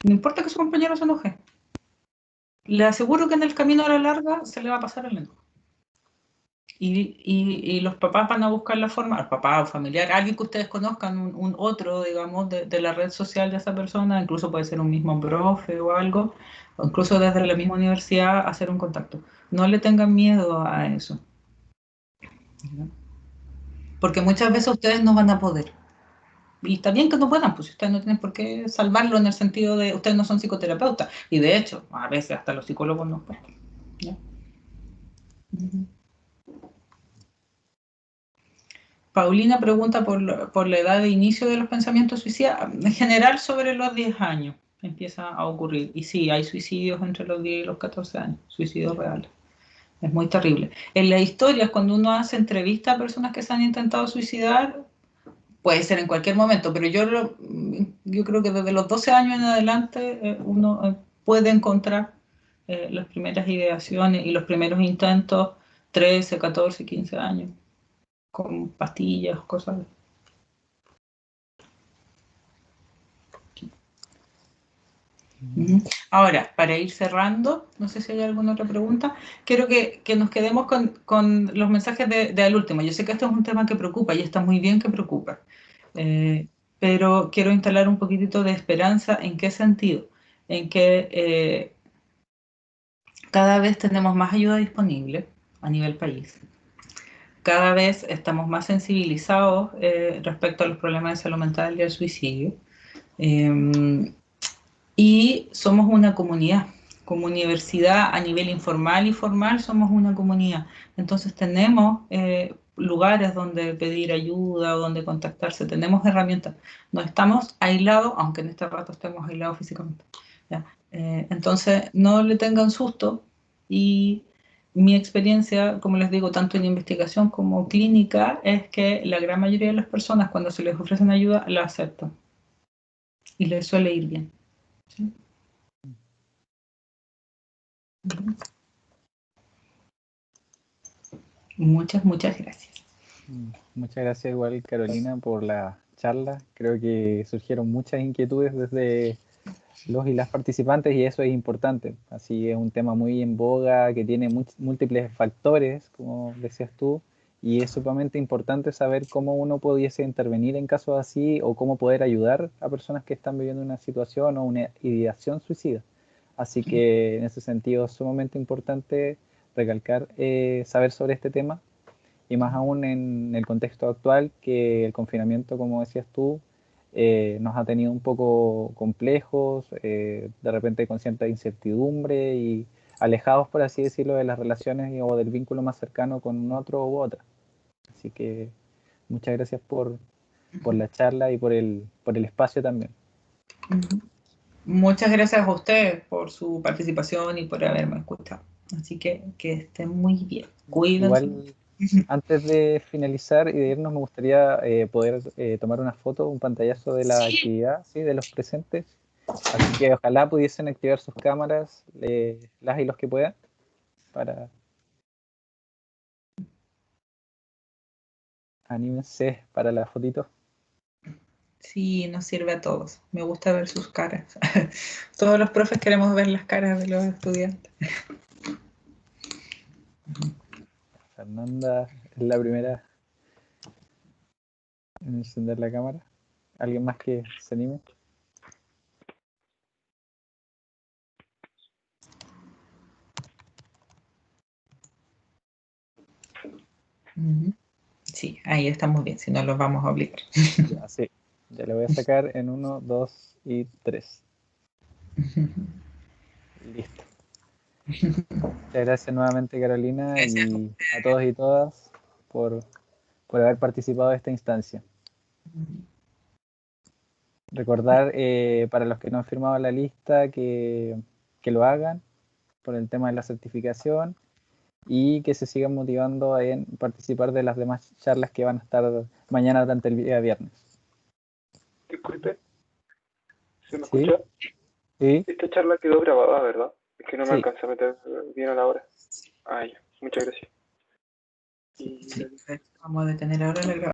No importa que su compañero se enoje. Le aseguro que en el camino a la larga se le va a pasar el enojo. Y los papás van a buscar la forma, el papá o familiar, alguien que ustedes conozcan, un otro, digamos, de la red social de esa persona, incluso puede ser un mismo profe o algo, o incluso desde la misma universidad hacer un contacto. No le tengan miedo a eso. Porque muchas veces ustedes no van a poder. Y está bien que no puedan, pues ustedes no tienen por qué salvarlo en el sentido de ustedes no son psicoterapeutas. Y de hecho, a veces hasta los psicólogos no pueden. ¿Ya? Paulina pregunta por la edad de inicio de los pensamientos suicidas. En general, sobre los 10 años empieza a ocurrir. Y sí, hay suicidios entre los 10 y los 14 años, suicidios reales. Es muy terrible. En las historias, cuando uno hace entrevistas a personas que se han intentado suicidar, puede ser en cualquier momento, pero yo creo que desde los 12 años en adelante uno puede encontrar las primeras ideaciones y los primeros intentos, 13, 14, 15 años, con pastillas, cosas así. Ahora, para ir cerrando, no sé si hay alguna otra pregunta, quiero que nos quedemos con los mensajes del último. Yo sé que esto es un tema que preocupa y está muy bien que preocupa, pero quiero instalar un poquitito de esperanza. ¿En qué sentido? En que cada vez tenemos más ayuda disponible a nivel país. Cada vez estamos más sensibilizados respecto a los problemas de salud mental y al suicidio. Y somos una comunidad, como universidad a nivel informal y formal somos una comunidad. Entonces tenemos lugares donde pedir ayuda o donde contactarse, tenemos herramientas. No estamos aislados, aunque en este rato estemos aislados físicamente. ¿Ya? Entonces no le tengan susto y mi experiencia, como les digo, tanto en investigación como clínica, es que la gran mayoría de las personas cuando se les ofrecen ayuda la aceptan y les suele ir bien. ¿Sí? Muchas gracias. Muchas gracias igual, Carolina, por la charla. Creo que surgieron muchas inquietudes desde los y las participantes y eso es importante. Así es un tema muy en boga, que tiene múltiples factores, como decías tú, y es sumamente importante saber cómo uno pudiese intervenir en casos así o cómo poder ayudar a personas que están viviendo una situación o una ideación suicida. Así que en ese sentido es sumamente importante recalcar, saber sobre este tema y más aún en el contexto actual que el confinamiento, como decías tú, nos ha tenido un poco complejos, de repente con cierta incertidumbre y alejados, por así decirlo, de las relaciones o del vínculo más cercano con un otro u otra. Así que muchas gracias por la charla y por el espacio también. Muchas gracias a ustedes por su participación y por haberme escuchado. Así que estén muy bien. Cuídense. Igual, antes de finalizar y de irnos, me gustaría poder tomar una foto, un pantallazo de la actividad, ¿sí? De los presentes. Así que ojalá pudiesen activar sus cámaras, las y los que puedan, para... Anímense para la fotito. Sí, nos sirve a todos. Me gusta ver sus caras. Todos los profes queremos ver las caras de los estudiantes. Fernanda es la primera en encender la cámara. ¿Alguien más que se anime? Sí, ahí estamos bien, si no los vamos a obligar. Ya, sí. Ya le voy a sacar en 1, 2 y 3. Listo. Muchas gracias nuevamente, Carolina, Gracias. y a todos y todas por haber participado de esta instancia. Recordar para los que no han firmado la lista que lo hagan por el tema de la certificación y que se sigan motivando en participar de las demás charlas que van a estar mañana durante el día viernes. Disculpe, ¿se me ¿Sí? escucha? ¿Sí? Esta charla quedó grabada, ¿verdad? Es que no me Sí. alcanza a meter bien a la hora. Ah, ya. Muchas gracias. Sí, perfecto. Vamos a detener ahora la grabación.